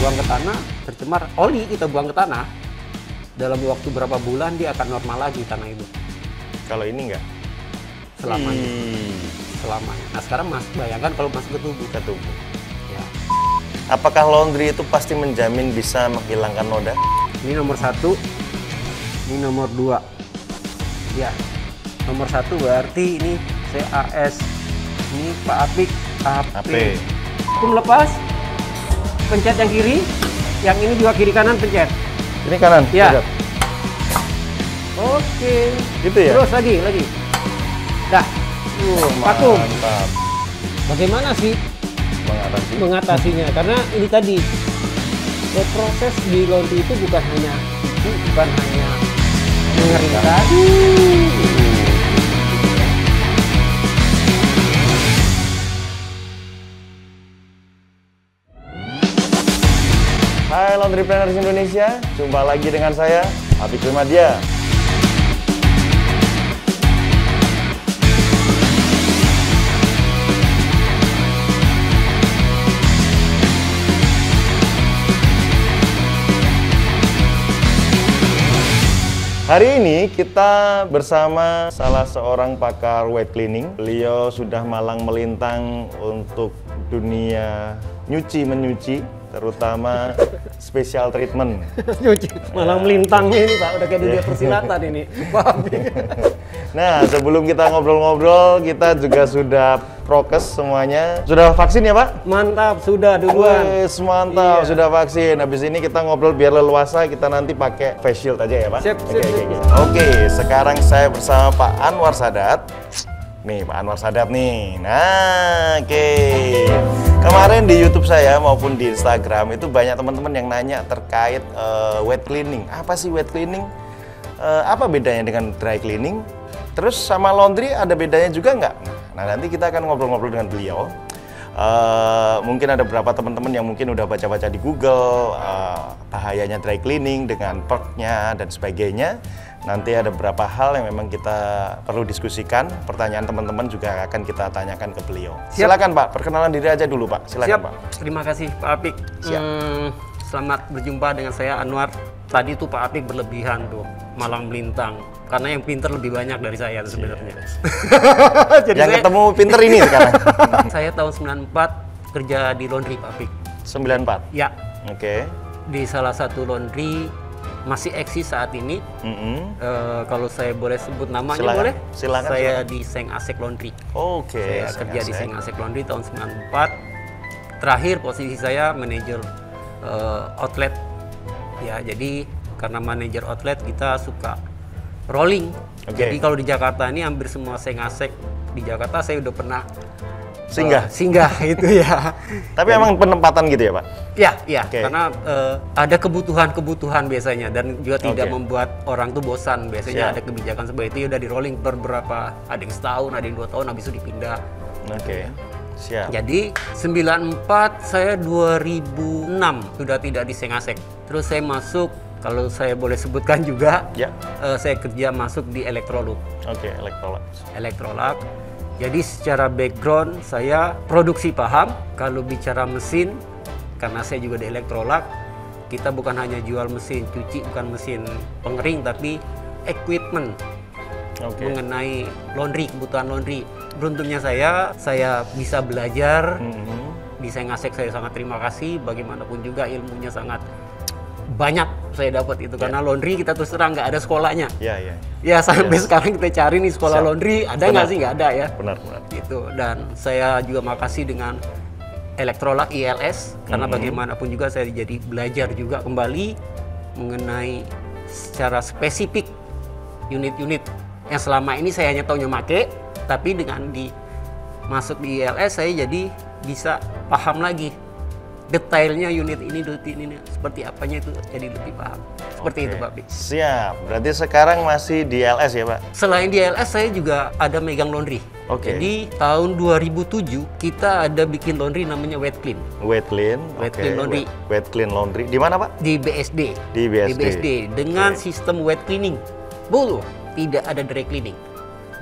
buang ke tanah, tercemar, oli kita buang ke tanah, dalam waktu berapa bulan dia akan normal lagi tanah itu. Kalau ini enggak? Selamanya. Selamanya. Nah sekarang Mas bayangkan kalau masuk ke tubuh. Ke tubuh. Ya. Apakah laundry itu pasti menjamin bisa menghilangkan noda? Ini nomor 1, ini nomor 2. Ya, nomor 1 berarti ini CAS. Ini Pak Apik, AP. Aku melepas, pencet yang kiri, yang ini juga kiri kanan pencet. Ini kanan? Ya. Pencet. Oke. Gitu ya? Terus lagi. Dah. Vakum. Mantap. Bagaimana sih mengatasinya? Karena ini tadi proses di laundry itu bukan hanya cuci, bukan hanya mengeringkan. Hai Laundrypreneurs Indonesia, jumpa lagi dengan saya, Apik Firmadia. Hari ini kita bersama salah seorang pakar wet cleaning. Beliau sudah malang melintang untuk dunia nyuci-menyuci, terutama special treatment. Malah melintangnya ini Pak, udah kayak dunia persilatan ini. Nah, sebelum kita ngobrol-ngobrol, kita juga sudah prokes semuanya. Sudah vaksin ya Pak? Mantap, sudah duluan. Wes, mantap, Iya. sudah vaksin. Habis ini kita ngobrol biar leluasa, kita nanti pakai face shield aja ya Pak? Siap. Oke, sekarang saya bersama Pak Anwar Sadat. Nih, Pak Anwar Sadat nih. Nah, oke. Kemarin di YouTube saya maupun di Instagram itu banyak teman-teman yang nanya terkait wet cleaning. Apa sih wet cleaning? Apa bedanya dengan dry cleaning? Terus sama laundry ada bedanya juga nggak? Nah, nanti kita akan ngobrol-ngobrol dengan beliau. Mungkin ada beberapa teman-teman yang mungkin udah baca-baca di Google bahayanya dry cleaning dengan perknya dan sebagainya. Nanti ada beberapa hal yang memang kita perlu diskusikan. Pertanyaan teman-teman juga akan kita tanyakan ke beliau. Siap. Silakan Pak, perkenalan diri aja dulu Pak. Silakan Siap. Pak. Terima kasih Pak Apik. Siap. Selamat berjumpa dengan saya Anwar. Tadi tuh Pak Apik berlebihan tuh, malang melintang. Karena yang pinter lebih banyak dari saya sebenarnya. Jadi Yang ketemu pinter ini sekarang. saya tahun 94 kerja di laundry Pak Apik. 94. Ya, Oke. di salah satu laundry masih eksis saat ini. Kalau saya boleh sebut namanya Silakan. boleh? Silakan, Saya silakan. di Seng Asek Laundry. Oke. Saya kerja di Seng Asek Laundry tahun 94. Terakhir posisi saya manajer outlet. Ya, jadi karena manajer outlet kita suka rolling. Oke. Jadi kalau di Jakarta ini hampir semua Seng Asek di Jakarta saya udah pernah Singgah. itu ya. Tapi emang penempatan gitu ya Pak? Ya, Oke. karena ada kebutuhan-kebutuhan biasanya dan juga tidak Oke. membuat orang tuh bosan. Biasanya Siap. ada kebijakan seperti itu udah di rolling beberapa, ada yang setahun, ada yang 2 tahun, habis itu dipindah. Oke. Siap. Jadi 94 saya 2006 sudah tidak di Seng Asek. Terus saya masuk, kalau saya boleh sebutkan juga, Ya. saya kerja masuk di Electrolux. Oke, Electrolux. Jadi secara background saya produksi paham. Kalau bicara mesin, karena saya juga di Electrolux, kita bukan hanya jual mesin cuci, bukan mesin pengering, tapi equipment Oke. mengenai laundry, kebutuhan laundry. Beruntungnya saya bisa belajar. Di Seng Asek saya sangat terima kasih. Bagaimanapun juga ilmunya sangat banyak saya dapat itu karena laundry kita terus terang nggak ada sekolahnya. Ya. Ya sampai sekarang kita cari nih sekolah Siap. laundry ada nggak sih? Nggak ada ya. Benar. Gitu. Dan saya juga makasih dengan Electrolux ILS karena bagaimanapun juga saya jadi belajar juga kembali mengenai secara spesifik unit-unit yang selama ini saya hanya tahu make, tapi dengan masuk di ILS saya jadi bisa paham lagi detailnya unit ini seperti apanya itu jadi lebih paham. Seperti itu Pak Bik. Siap. Berarti sekarang masih di LS ya Pak? Selain di LS saya juga ada megang laundry. Oke. Jadi tahun 2007 kita ada bikin laundry namanya Wet Clean. Wet clean. Wet Oke. clean laundry. Wet clean laundry. Di mana Pak? Di BSD. Di BSD. dengan Oke. sistem wet cleaning. Tidak ada dry cleaning.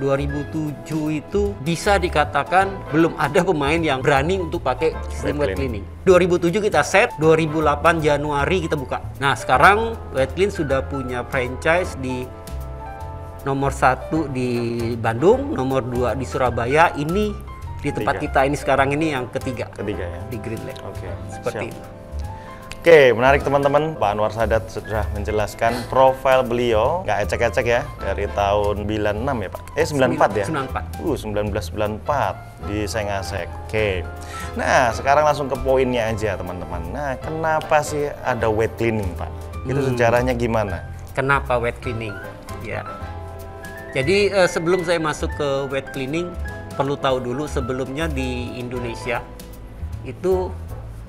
2007 itu bisa dikatakan belum ada pemain yang berani untuk pakai sistem wet cleaning. 2007 kita set, 2008 Januari kita buka. Nah sekarang Wet Clean sudah punya franchise di nomor 1 di Bandung, nomor 2 di Surabaya, ini di tempat kita ini sekarang ini yang ketiga ya, di Green Lake. Oke, seperti itu. Oke, menarik teman-teman. Pak Anwar Sadat sudah menjelaskan profil beliau, nggak ecek-ecek ya, dari tahun 96 ya Pak? 94 ya? 94. 1994 di Sengasek. Oke. Nah, sekarang langsung ke poinnya aja teman-teman. Nah, kenapa sih ada wet cleaning Pak? Itu sejarahnya gimana? Kenapa wet cleaning? Ya. Jadi sebelum saya masuk ke wet cleaning, perlu tahu dulu sebelumnya di Indonesia itu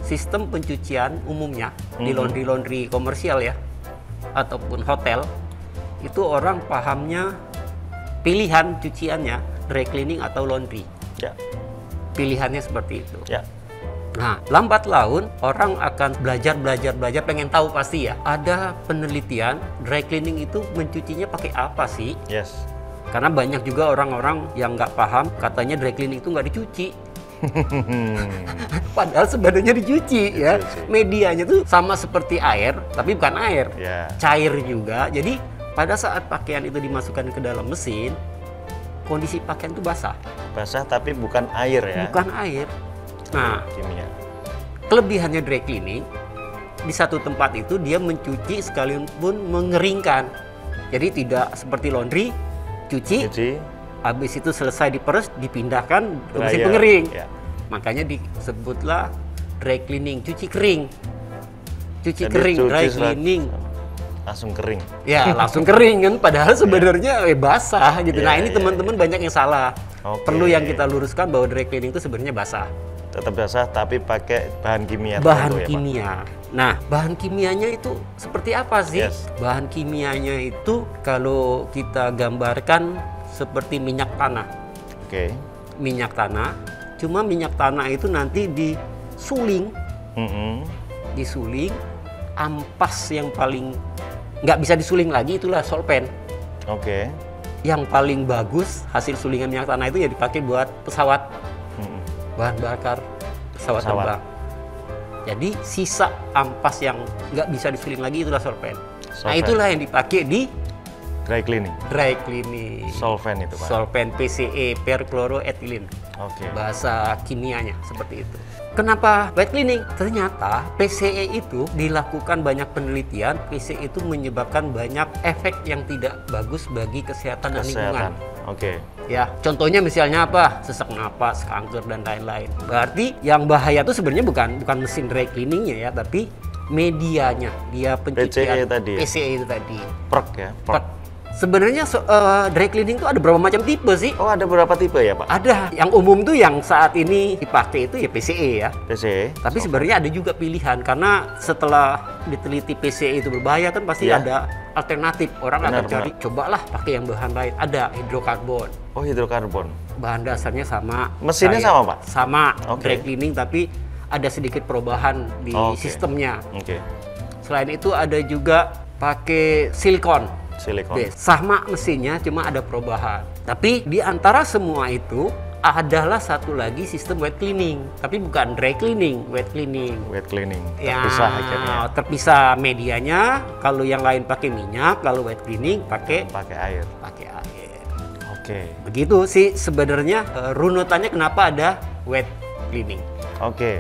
sistem pencucian umumnya di laundry komersial ya, ataupun hotel, itu orang pahamnya pilihan cuciannya dry cleaning atau laundry. Ya. Pilihannya seperti itu. Ya. Nah, lambat laun orang akan belajar, pengen tahu pasti ya. Ada penelitian dry cleaning itu mencucinya pakai apa sih? Yes. Karena banyak juga orang-orang yang nggak paham, katanya dry cleaning itu nggak dicuci. Padahal sebenarnya dicuci ya. Medianya tuh sama seperti air, tapi bukan air, cair juga. Jadi pada saat pakaian itu dimasukkan ke dalam mesin, kondisi pakaian itu basah. Basah tapi bukan air ya? Bukan air. Nah, kimia. Kelebihannya dry cleaning, di satu tempat itu dia mencuci sekalipun mengeringkan. Jadi tidak seperti laundry, cuci. Habis itu selesai diperes, dipindahkan ke mesin pengering. Ya. Makanya disebutlah dry cleaning, cuci kering. Cuci kering, dry cleaning. Langsung kering. Ya, langsung kering kan. Padahal sebenarnya basah gitu. Nah ini teman-teman banyak yang salah. Perlu yang kita luruskan bahwa dry cleaning itu sebenarnya basah. Tetap basah tapi pakai bahan kimia. Bahan kimia. Nah, bahan kimianya itu seperti apa sih? Bahan kimianya itu kalau kita gambarkan seperti minyak tanah. Minyak tanah. Cuma minyak tanah itu nanti disuling. Disuling. Ampas yang paling nggak bisa disuling lagi itulah solvent. Yang paling bagus hasil sulingan minyak tanah itu ya dipakai buat pesawat. Bahan bakar pesawat terbang. Jadi sisa ampas yang nggak bisa disuling lagi itulah solvent. Nah itulah yang dipakai di dry cleaning. Dry cleaning. Solvent itu Pak. Solvent PCE, perchloroethylene. Bahasa kimianya seperti itu. Kenapa wet cleaning? Ternyata PCE itu dilakukan banyak penelitian. PCE itu menyebabkan banyak efek yang tidak bagus bagi kesehatan dan lingkungan. Ya, contohnya misalnya apa? Sesak napas, kanker dan lain-lain. Berarti yang bahaya itu sebenarnya bukan mesin dry cleaningnya ya, tapi medianya. Dia pencucian PCE itu tadi. PERC ya. PERC. Sebenarnya dry cleaning itu ada berapa macam tipe sih? Oh, ada berapa tipe ya Pak? Ada. Yang umum tuh yang saat ini dipakai itu ya PCE ya. PCE. Tapi sebenarnya ada juga pilihan karena setelah diteliti PCE itu berbahaya kan pasti ada alternatif. Orang akan cari, cobalah pakai yang bahan lain. Ada hidrokarbon. Oh, hidrokarbon. Bahan dasarnya sama. Mesinnya sama Pak? Sama. Dry cleaning tapi ada sedikit perubahan di sistemnya. Selain itu ada juga pakai silikon. Sama mesinnya, cuma ada perubahan. Tapi di antara semua itu adalah satu lagi sistem wet cleaning, tapi bukan dry cleaning, wet cleaning. Wet cleaning. Terpisah akhirnya. Terpisah medianya. Kalau yang lain pakai minyak, kalau wet cleaning pakai air. Pakai air. Begitu sih sebenarnya runutannya kenapa ada wet cleaning.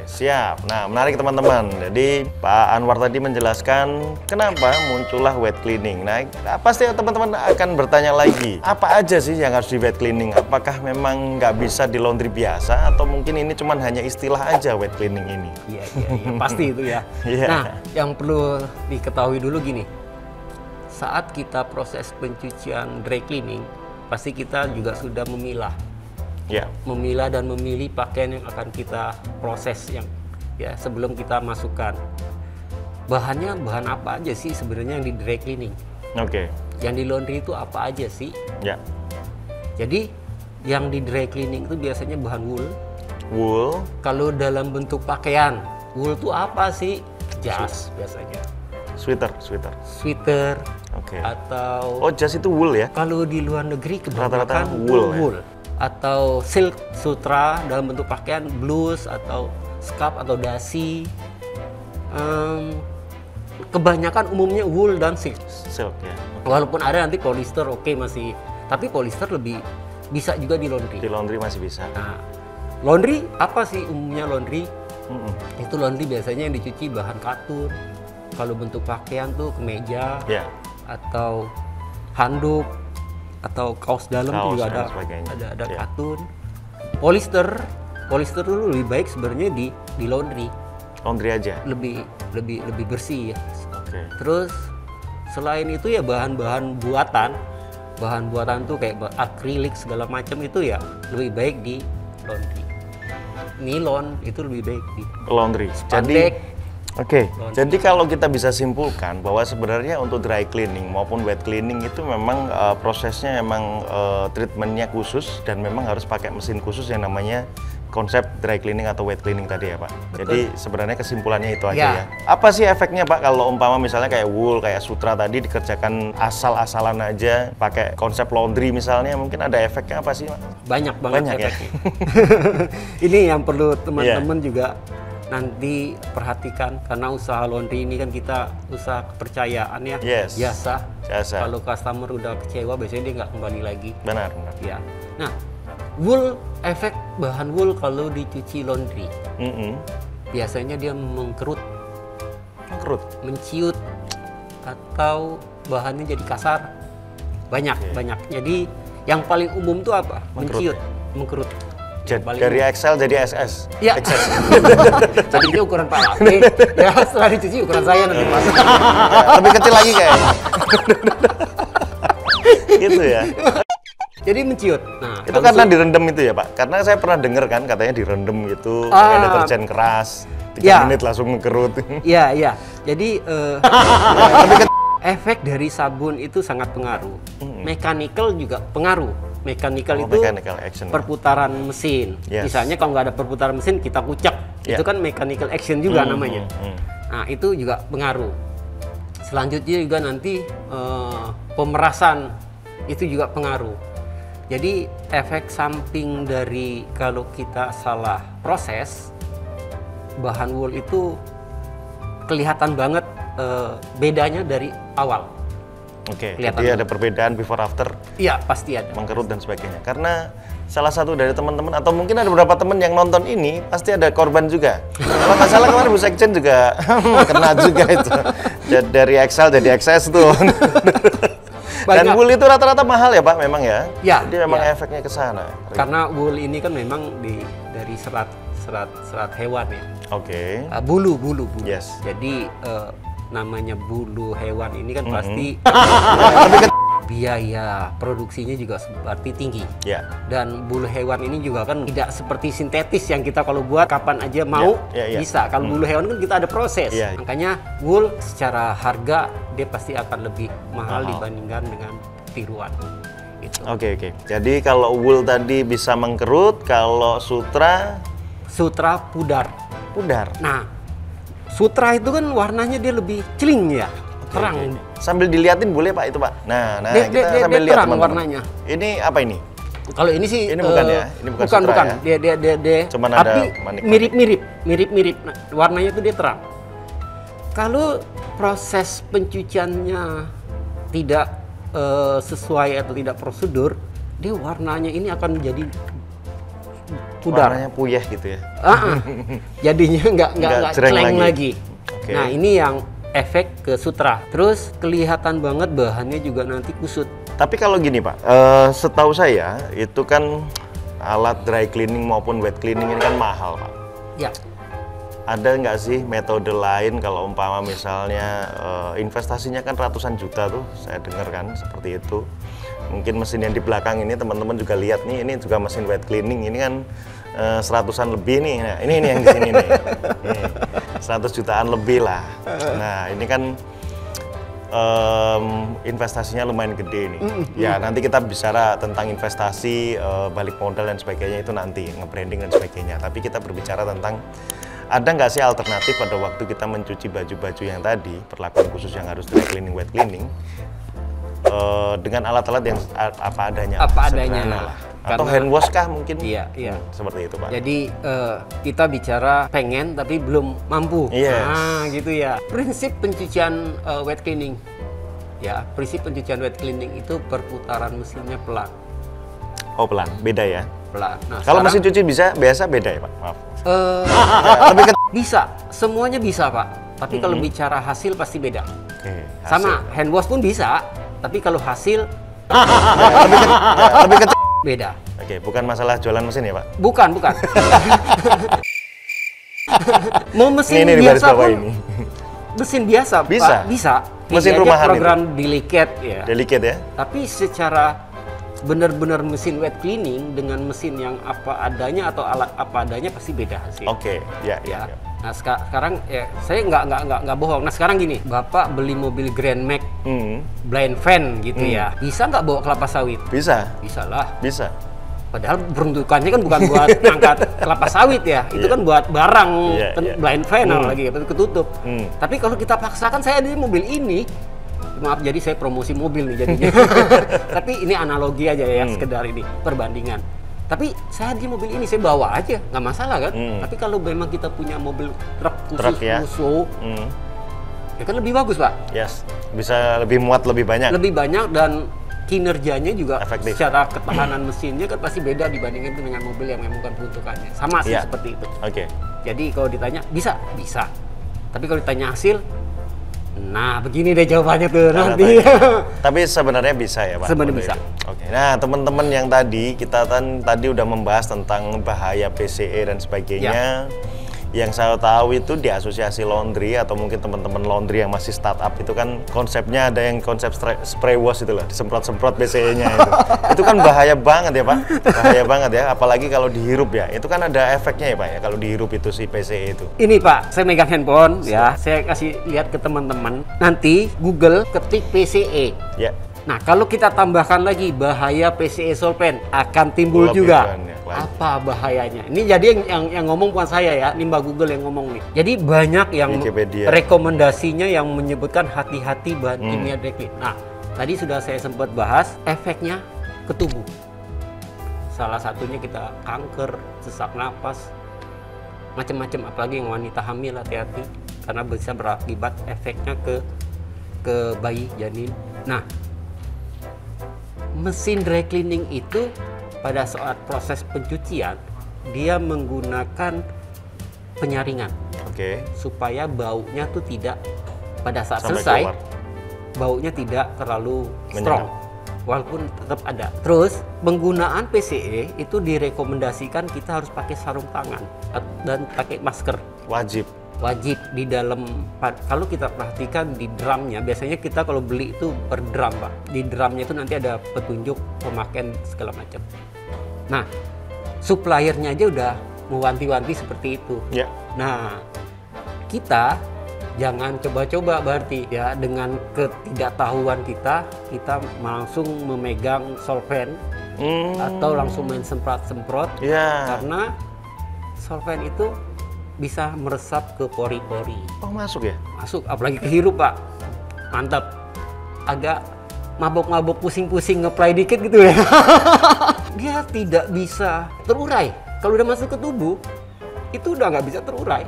Siap. Nah, menarik teman-teman. Jadi Pak Anwar tadi menjelaskan kenapa muncullah wet cleaning. Nah, pasti teman-teman akan bertanya lagi, apa aja sih yang harus di wet cleaning? Apakah memang nggak bisa di laundry biasa atau mungkin ini cuman hanya istilah aja wet cleaning ini? Iya, pasti itu ya. Nah, yang perlu diketahui dulu gini. Saat kita proses pencucian dry cleaning, pasti kita juga sudah memilah. Memilah dan memilih pakaian yang akan kita proses sebelum kita masukkan. Bahannya bahan apa aja sih sebenarnya yang di dry cleaning? Yang di laundry itu apa aja sih? Jadi yang di dry cleaning itu biasanya bahan wool. Kalau dalam bentuk pakaian, wool itu apa sih? Jas biasanya. Sweater. Oke. Atau Oh, jas itu wool ya? kalau di luar negeri Rata-rata kebanyakan wool, ya? wool. Atau silk sutra dalam bentuk pakaian, blus atau scarf atau dasi. Kebanyakan umumnya wool dan silk. Silk ya. Walaupun ada nanti polyester, oke masih. Tapi polyester lebih bisa juga di laundry. Di laundry masih bisa. Nah, laundry apa sih umumnya laundry? Mm-mm. Itu laundry biasanya yang dicuci bahan katun. Kalau bentuk pakaian tuh kemeja Ya. atau handuk atau kaos dalam tuh Kaos juga dan ada sebagainya. ada Ya. katun. Polyester tuh lebih baik sebenarnya di laundry, Laundry aja. lebih bersih ya. Oke. Terus selain itu ya bahan-bahan buatan tuh kayak akrilik segala macam itu ya lebih baik di laundry. Nilon itu lebih baik di Laundry. spandek. Oke, Laundry. jadi kalau kita bisa simpulkan bahwa sebenarnya untuk dry cleaning maupun wet cleaning itu memang prosesnya memang treatmentnya khusus dan memang harus pakai mesin khusus yang namanya konsep dry cleaning atau wet cleaning tadi ya Pak. Betul. Jadi sebenarnya kesimpulannya itu aja Ya. ya. Apa sih efeknya Pak kalau umpama misalnya kayak wool, kayak sutra tadi dikerjakan asal-asalan aja pakai konsep laundry misalnya, mungkin ada efeknya apa sih Pak? Banyak banget Banyak ya? efeknya. Ini yang perlu teman-teman juga nanti perhatikan karena usaha laundry ini kan kita usaha kepercayaan ya, Yes. jasa. Jasa. Kalau customer udah kecewa biasanya dia nggak kembali lagi. Benar. Ya. Nah, efek bahan wool kalau dicuci laundry Mm-mm. biasanya dia mengkerut, Mengkerut. menciut atau bahannya jadi kasar. Banyak. Jadi yang paling umum tuh apa? Mengkerut Menciut, mengkerut. Paling Dari XL jadi SS. Ya. XS. Tadinya ukuran Pak Ade, ya setelah dicuci ukuran saya nanti Mas. Ya, lebih kecil lagi kayak. Gitu ya. Jadi menciut. Nah, Itu karena direndam itu ya Pak? Karena saya pernah dengar kan katanya direndam gitu, pakai deterjen keras, 3 ya. menit langsung mengkerut. Iya. Jadi efek dari sabun itu sangat pengaruh. Mechanical juga pengaruh. Mechanical Oh, itu mechanical action. perputaran mesin. Yes. Misalnya kalau nggak ada perputaran mesin kita kucek, Ya. itu kan mechanical action juga namanya. Hmm. Nah itu juga pengaruh. Selanjutnya juga nanti pemerasan itu juga pengaruh. Jadi efek samping dari kalau kita salah proses bahan wool itu kelihatan banget bedanya dari awal. Oke, Kelihatan jadi ada perbedaan before after, Iya pasti ada. mengkerut dan sebagainya. Karena salah satu dari teman-teman atau mungkin ada beberapa teman yang nonton ini pasti ada korban juga. Kalau nggak salah kemarin Bu Sekjen juga kena juga itu. Dari XL jadi XS tuh. Dan Banyak. wool itu rata-rata mahal ya Pak memang ya? Ya, Jadi memang ya. efeknya ke sana. Karena wool ini kan memang dari serat hewan ya. Oke. Bulu. Yes. Jadi namanya bulu hewan ini kan pasti biaya produksinya juga berarti tinggi. Ya. Dan bulu hewan ini juga kan tidak seperti sintetis yang kita kalau buat kapan aja mau Ya. bisa. Kalau bulu hewan kan kita ada proses. Ya. Makanya wool secara harga dia pasti akan lebih mahal Mahal. dibandingkan dengan tiruan. Gitu. Oke. Jadi kalau wool tadi bisa mengkerut, kalau sutra Sutra pudar. pudar. Nah, sutra itu kan warnanya dia lebih celing ya, terang. Oke. Sambil diliatin boleh Pak itu Pak. Nah Dia- kita dia sambil lihat terang teman-teman. warnanya. Ini apa ini? Kalau ini sih Ini bukan ya? Ini bukan sutra bukan. ya? Dia Cuman ada tapi manik-manik. mirip. Nah, warnanya itu dia terang. Kalau proses pencuciannya tidak sesuai atau tidak prosedur, dia warnanya ini akan menjadi pudar. Warnanya puyeh gitu ya. Jadinya nggak Nggak cereng celeng lagi. lagi. Oke. Nah ini yang efek ke sutra. Terus kelihatan banget bahannya juga nanti kusut. Tapi kalau gini Pak, setahu saya itu kan alat dry cleaning maupun wet cleaning ini kan mahal Pak. Ya, Ada nggak sih metode lain kalau umpama misalnya investasinya kan ratusan juta tuh, saya dengar kan seperti itu. Mungkin mesin yang di belakang ini teman-teman juga lihat nih, ini juga mesin wet cleaning, ini kan 100-an lebih nih. Nah, ini yang di sini nih. Nih, 100 jutaan lebih lah. Nah, ini kan investasinya lumayan gede nih. Ya, nanti kita bicara tentang investasi, balik modal dan sebagainya itu nanti, nge-branding dan sebagainya. Tapi kita berbicara tentang ada nggak sih alternatif pada waktu kita mencuci baju-baju yang tadi, perlakuan khusus yang harus dry cleaning, wet cleaning, dengan alat-alat yang apa adanya. Apa adanya. Sederhana lah. Atau hand wash kah mungkin? Iya, iya. Seperti itu, Pak. Jadi kita bicara pengen tapi belum mampu. Yes. Nah, gitu ya. Prinsip pencucian wet cleaning. Ya, prinsip pencucian wet cleaning itu perputaran mesinnya pelan. Oh, pelan. Beda ya. Pelan. Nah, kalau mesin cuci biasa beda ya, Pak? Maaf. Lebih ke bisa, semuanya bisa, Pak. Tapi kalau bicara hasil pasti beda. Oke, hasil. Sama hand wash pun bisa, tapi kalau hasil lebih kecil. beda. Oke, bukan masalah jualan mesin ya, Pak? Bukan. Mau mesin ini biasa pun, ini. mesin biasa, Bisa? Pak, bisa. Mesin Ini aja rumahan program delicate ya. Delicate ya? Tapi secara benar-benar mesin wet cleaning dengan mesin yang apa adanya atau alat apa adanya pasti beda hasil. Oke, ya. Nah sekarang ya saya nggak bohong. Nah sekarang gini, Bapak beli mobil Grand Max blind van gitu ya, bisa nggak bawa kelapa sawit? Bisa. Bisa lah. Bisa. Padahal peruntukannya kan bukan buat angkat kelapa sawit ya, itu kan buat barang blind van lagi ketutup. Tapi kalau kita paksakan, saya ada mobil ini, maaf jadi saya promosi mobil nih jadinya. Tapi ini analogi aja ya, sekedar ini perbandingan. Tapi saya di mobil ini saya bawa aja, nggak masalah kan. Tapi kalau memang kita punya mobil truk khusus, ya kan lebih bagus, Pak. Yes, bisa lebih muat lebih banyak. Lebih banyak dan kinerjanya juga efektif. Secara ketahanan mesinnya kan pasti beda dibandingkan dengan mobil yang memang bukan peruntukannya. Sama sih seperti itu. Oke. Jadi kalau ditanya bisa. Tapi kalau ditanya hasil, nah begini deh jawabannya tuh nanti. Tapi sebenarnya bisa ya, Pak? Sebenarnya bisa. Oke. Nah, teman-teman yang kita tadi udah membahas tentang bahaya PCE dan sebagainya. Yang saya tahu itu di asosiasi laundry atau mungkin teman-teman laundry yang masih startup itu kan konsepnya ada yang konsep spray wash itu lah, disemprot-semprot PCE-nya itu. Itu kan bahaya banget ya, Pak. Bahaya banget ya, apalagi kalau dihirup ya. Itu kan ada efeknya ya, Pak ya, kalau dihirup itu si PCE itu. Ini Pak, saya megang handphone ya, saya kasih lihat ke teman-teman. Nanti Google ketik PCE. Ya. Nah, kalau kita tambahkan lagi bahaya PCE solvent akan timbul juga. Apa bahayanya? Ini jadi yang ngomong bukan saya ya, ini Mbak Google yang ngomong nih. Jadi banyak yang rekomendasinya yang menyebutkan hati-hati bahan kimia dry clean. Nah, tadi sudah saya sempat bahas efeknya ke tubuh. Salah satunya kita kanker, sesak napas, macam-macam. Apalagi yang wanita hamil, hati-hati karena bisa berakibat efeknya ke bayi janin. Nah, mesin dry cleaning itu pada saat proses pencucian dia menggunakan penyaringan, supaya baunya tuh tidak pada saat selesai keluar. Baunya tidak terlalu strong, walaupun tetap ada. Terus penggunaan PCE itu direkomendasikan kita harus pakai sarung tangan dan pakai masker. Wajib di dalam. Kalau kita perhatikan di drumnya, biasanya kita kalau beli itu per drum, Pak. Di drumnya itu nanti ada petunjuk pemakaian segala macam. Nah, suppliernya aja udah mewanti-wanti seperti itu. Nah, kita jangan coba-coba berarti ya, dengan ketidaktahuan kita langsung memegang solvent atau langsung main semprot-semprot karena solvent itu bisa meresap ke pori-pori. Oh, masuk ya? Masuk, apalagi kehirup, Pak. Mantap. Agak mabok-mabok, pusing-pusing, nge-play dikit gitu ya. Dia tidak bisa terurai. Kalau udah masuk ke tubuh, itu udah nggak bisa terurai.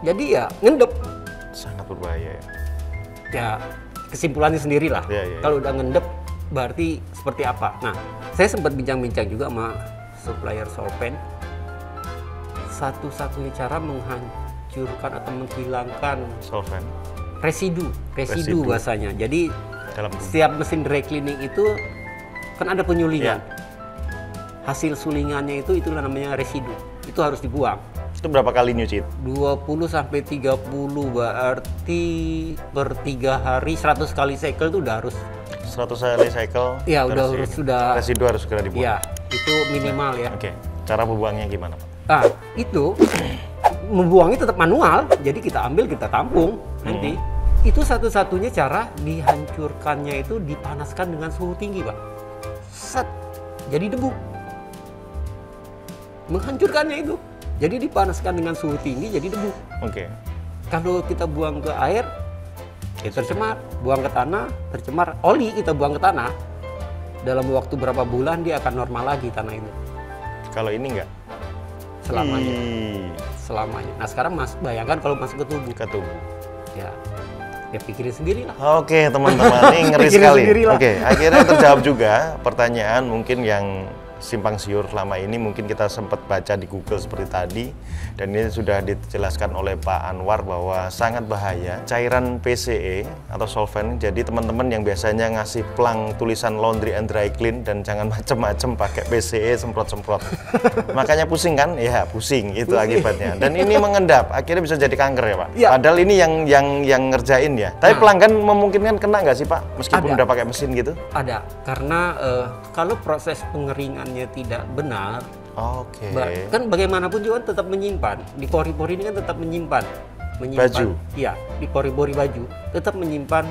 Jadi ya ngendep. Sangat berbahaya ya. Ya, kesimpulannya sendirilah. Kalau udah ngendep, berarti seperti apa? Nah, saya sempat bincang-bincang juga sama supplier solvent. Satu-satunya cara menghancurkan atau menghilangkan solvent residu bahasanya. Jadi setiap mesin dry cleaning itu kan ada penyulingan. Hasil sulingannya itu namanya residu. Itu harus dibuang. Itu berapa kali nyuci? 20 sampai 30, berarti per 3 hari 100 kali cycle itu udah harus. 100 kali cycle? Ya sudah. Residu harus segera dibuang. Ya, itu minimal ya. Oke. Cara membuangnya gimana, Pak? Nah, itu membuangnya tetap manual, jadi kita ambil, kita tampung nanti. Itu satu-satunya cara dihancurkannya itu dipanaskan dengan suhu tinggi, Pak. Set, jadi debu. Menghancurkannya itu, jadi dipanaskan dengan suhu tinggi, jadi debu. Kalau kita buang ke air, Ya tercemar, buang ke tanah, tercemar, oli kita buang ke tanah. Dalam waktu berapa bulan dia akan normal lagi tanah itu. Kalau ini enggak? Selamanya. Selamanya. Nah sekarang bayangkan kalau masuk ke tubuh. Ke tubuh. Ya pikirin sendiri lah. Oke teman-teman, ini ngeri Pikirin sekali. sendiri lah. Oke, akhirnya terjawab juga pertanyaan mungkin yang simpang siur selama ini, mungkin kita sempat baca di Google seperti tadi, dan ini sudah dijelaskan oleh Pak Anwar bahwa sangat bahaya cairan PCE atau solvent. Jadi teman-teman yang biasanya ngasih plang tulisan laundry and dry clean dan jangan macem-macem pakai PCE semprot-semprot. Makanya pusing kan? Ya pusing, itu akibatnya. Dan ini mengendap, akhirnya bisa jadi kanker ya Pak. Ya. Padahal ini yang ngerjain ya. Tapi pelanggan memungkinkan kena nggak sih Pak? Meskipun Ada. udah pakai mesin gitu? Ada, karena kalau proses pengeringannya tidak benar, Oke. kan bagaimanapun juga tetap menyimpan. Di pori-pori ini kan tetap menyimpan. Baju? Iya, di pori-pori baju tetap menyimpan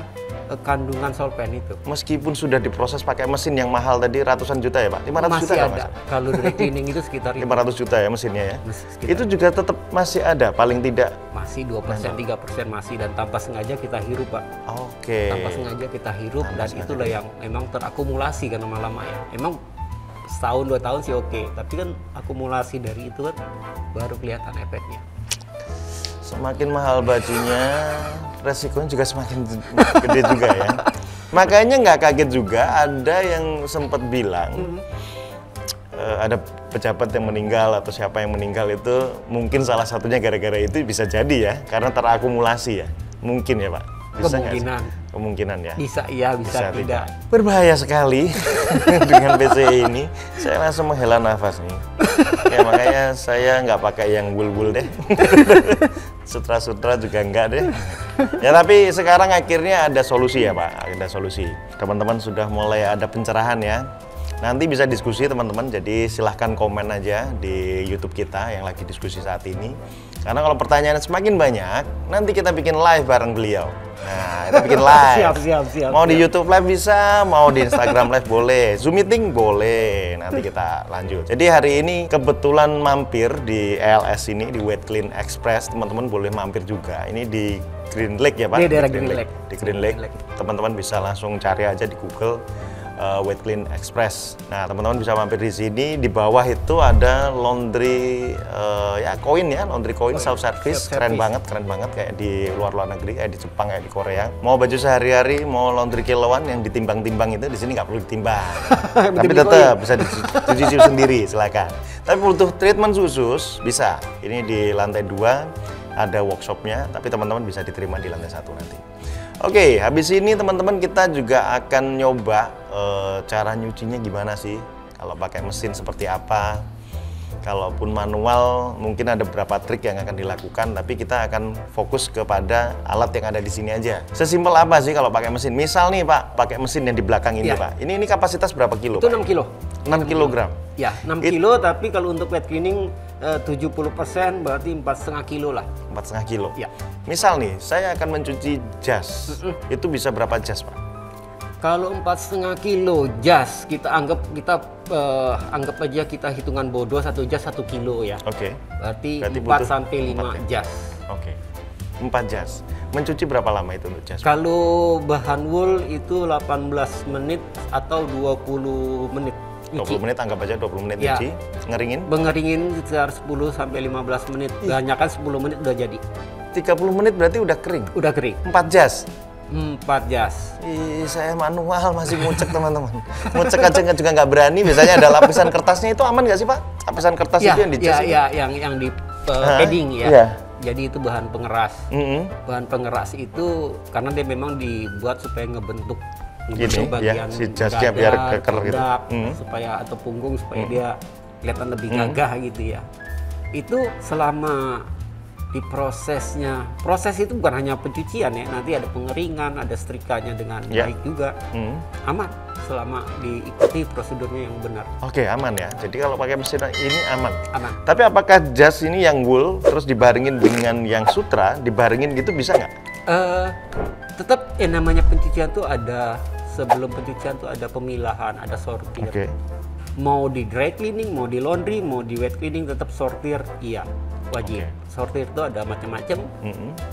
kandungan solvent itu. Meskipun sudah diproses pakai mesin yang mahal tadi ratusan juta ya Pak? 500 Masih juta nggak, ada. Mas? Kalau dry cleaning itu sekitar 500 juta ya mesinnya ya? sekitar Itu juga tetap masih ada, paling tidak? masih 2%, 3% masih, dan tanpa sengaja kita hirup Pak. Oke. Tanpa sengaja kita hirup, Tanpa dan sengaja. itulah yang memang terakumulasi kan lama-lama ya. Emang setahun 2 tahun sih oke, tapi kan akumulasi dari itu kan baru kelihatan efeknya. Semakin mahal bajunya, resikonya juga semakin gede juga ya. Makanya nggak kaget juga ada yang sempat bilang ada pejabat yang meninggal atau siapa yang meninggal itu mungkin salah satunya gara-gara itu, bisa jadi ya, karena terakumulasi ya. Mungkin ya Pak? Bisa nggak sih? Kemungkinan. Kemungkinan ya? Bisa iya, bisa tidak. Berbahaya sekali dengan PCE ini. Saya langsung menghela nafas nih. Ya makanya saya nggak pakai yang wool-wool deh. Sutra-sutra juga enggak deh. Ya tapi sekarang akhirnya ada solusi ya Pak. Ada solusi. Teman-teman sudah mulai ada pencerahan ya. Nanti bisa diskusi teman-teman, jadi silahkan komen aja di YouTube kita yang lagi diskusi saat ini. Karena kalau pertanyaan semakin banyak, nanti kita bikin live bareng beliau. Nah, kita bikin live. Siap. Mau di YouTube live bisa, mau di Instagram live boleh, Zoom meeting boleh. Nanti kita lanjut. Jadi hari ini kebetulan mampir di ELS ini, di Wet Clean Express. Teman-teman boleh mampir juga. Ini di Green Lake ya Pak? Di daerah Green Lake. Di Green Lake. Teman-teman bisa langsung cari aja di Google. Wet Clean Express. Nah, teman-teman bisa mampir di sini. Di bawah itu ada laundry ya koin ya, laundry koin self service. Keren banget kayak di luar negeri, kayak di Jepang, kayak di Korea. Mau baju sehari-hari, mau laundry kiloan yang ditimbang-timbang itu di sini nggak perlu ditimbang. Tapi tetap bisa dicuci sendiri, silakan. Tapi butuh treatment khusus bisa. Ini di lantai 2 ada workshopnya, tapi teman-teman bisa diterima di lantai 1 nanti. Oke, habis ini teman-teman kita juga akan nyoba cara nyucinya gimana sih. Kalau pakai mesin seperti apa. Kalaupun manual mungkin ada beberapa trik yang akan dilakukan, tapi kita akan fokus kepada alat yang ada di sini aja. Sesimpel apa sih kalau pakai mesin? Misal nih Pak, pakai mesin yang di belakang ini Ya. Pak. Ini kapasitas berapa kilo? Itu Pak? 6 kilo. 6 kilogram. Ya, 6 kilo, tapi kalau untuk wet cleaning 70% berarti 4,5 kilo lah. 4,5 kilo. Ya. Misal nih, saya akan mencuci jas. Itu bisa berapa jas Pak? Kalau 4,5 kilo jas, kita anggap aja kita hitungan bodoh, 1 jas 1 kilo ya. Oke. Berarti butuh 4 sampai 5 jas. Oke. 4 jas. Mencuci berapa lama itu untuk jas? Kalau bahan wool itu 18 menit atau 20 menit. 20 menit, anggap aja 20 menit Ya. nyuci. Ngeringin? Mengeringin sekitar 10 sampai 15 menit. Kebanyakan 10 menit udah jadi. 30 menit berarti udah kering. Udah kering. 4 jas. 4 jas. Ih, saya manual masih ngucek teman-teman. Ngucek aja juga nggak berani. Biasanya ada lapisan kertasnya, itu aman nggak sih Pak? Lapisan kertas itu yang di jas itu? yang di padding ya. Iya. Jadi itu bahan pengeras. Mm-mm. Bahan pengeras itu karena dia memang dibuat supaya ngebentuk Gini, bagian ya, si jasnya biar keker gitu. pundak, Mm. supaya atau punggung supaya dia kelihatan lebih gagah gitu ya. Itu selama di prosesnya, proses itu bukan hanya pencucian ya, nanti ada pengeringan, ada setrikanya dengan Ya. baik juga. Mm. Aman selama diikuti prosedurnya yang benar. Oke, aman ya. Jadi kalau pakai mesin ini aman. Aman. Tapi apakah jas ini yang wool terus dibaringin dengan yang sutra, dibaringin gitu bisa nggak? Tetap yang namanya pencucian tuh ada, sebelum pencucian tuh ada pemilahan, ada sortir. Oke. Mau di dry cleaning, mau di laundry, mau di wet cleaning tetap sortir, iya. wajib. Sortir itu ada macam-macam.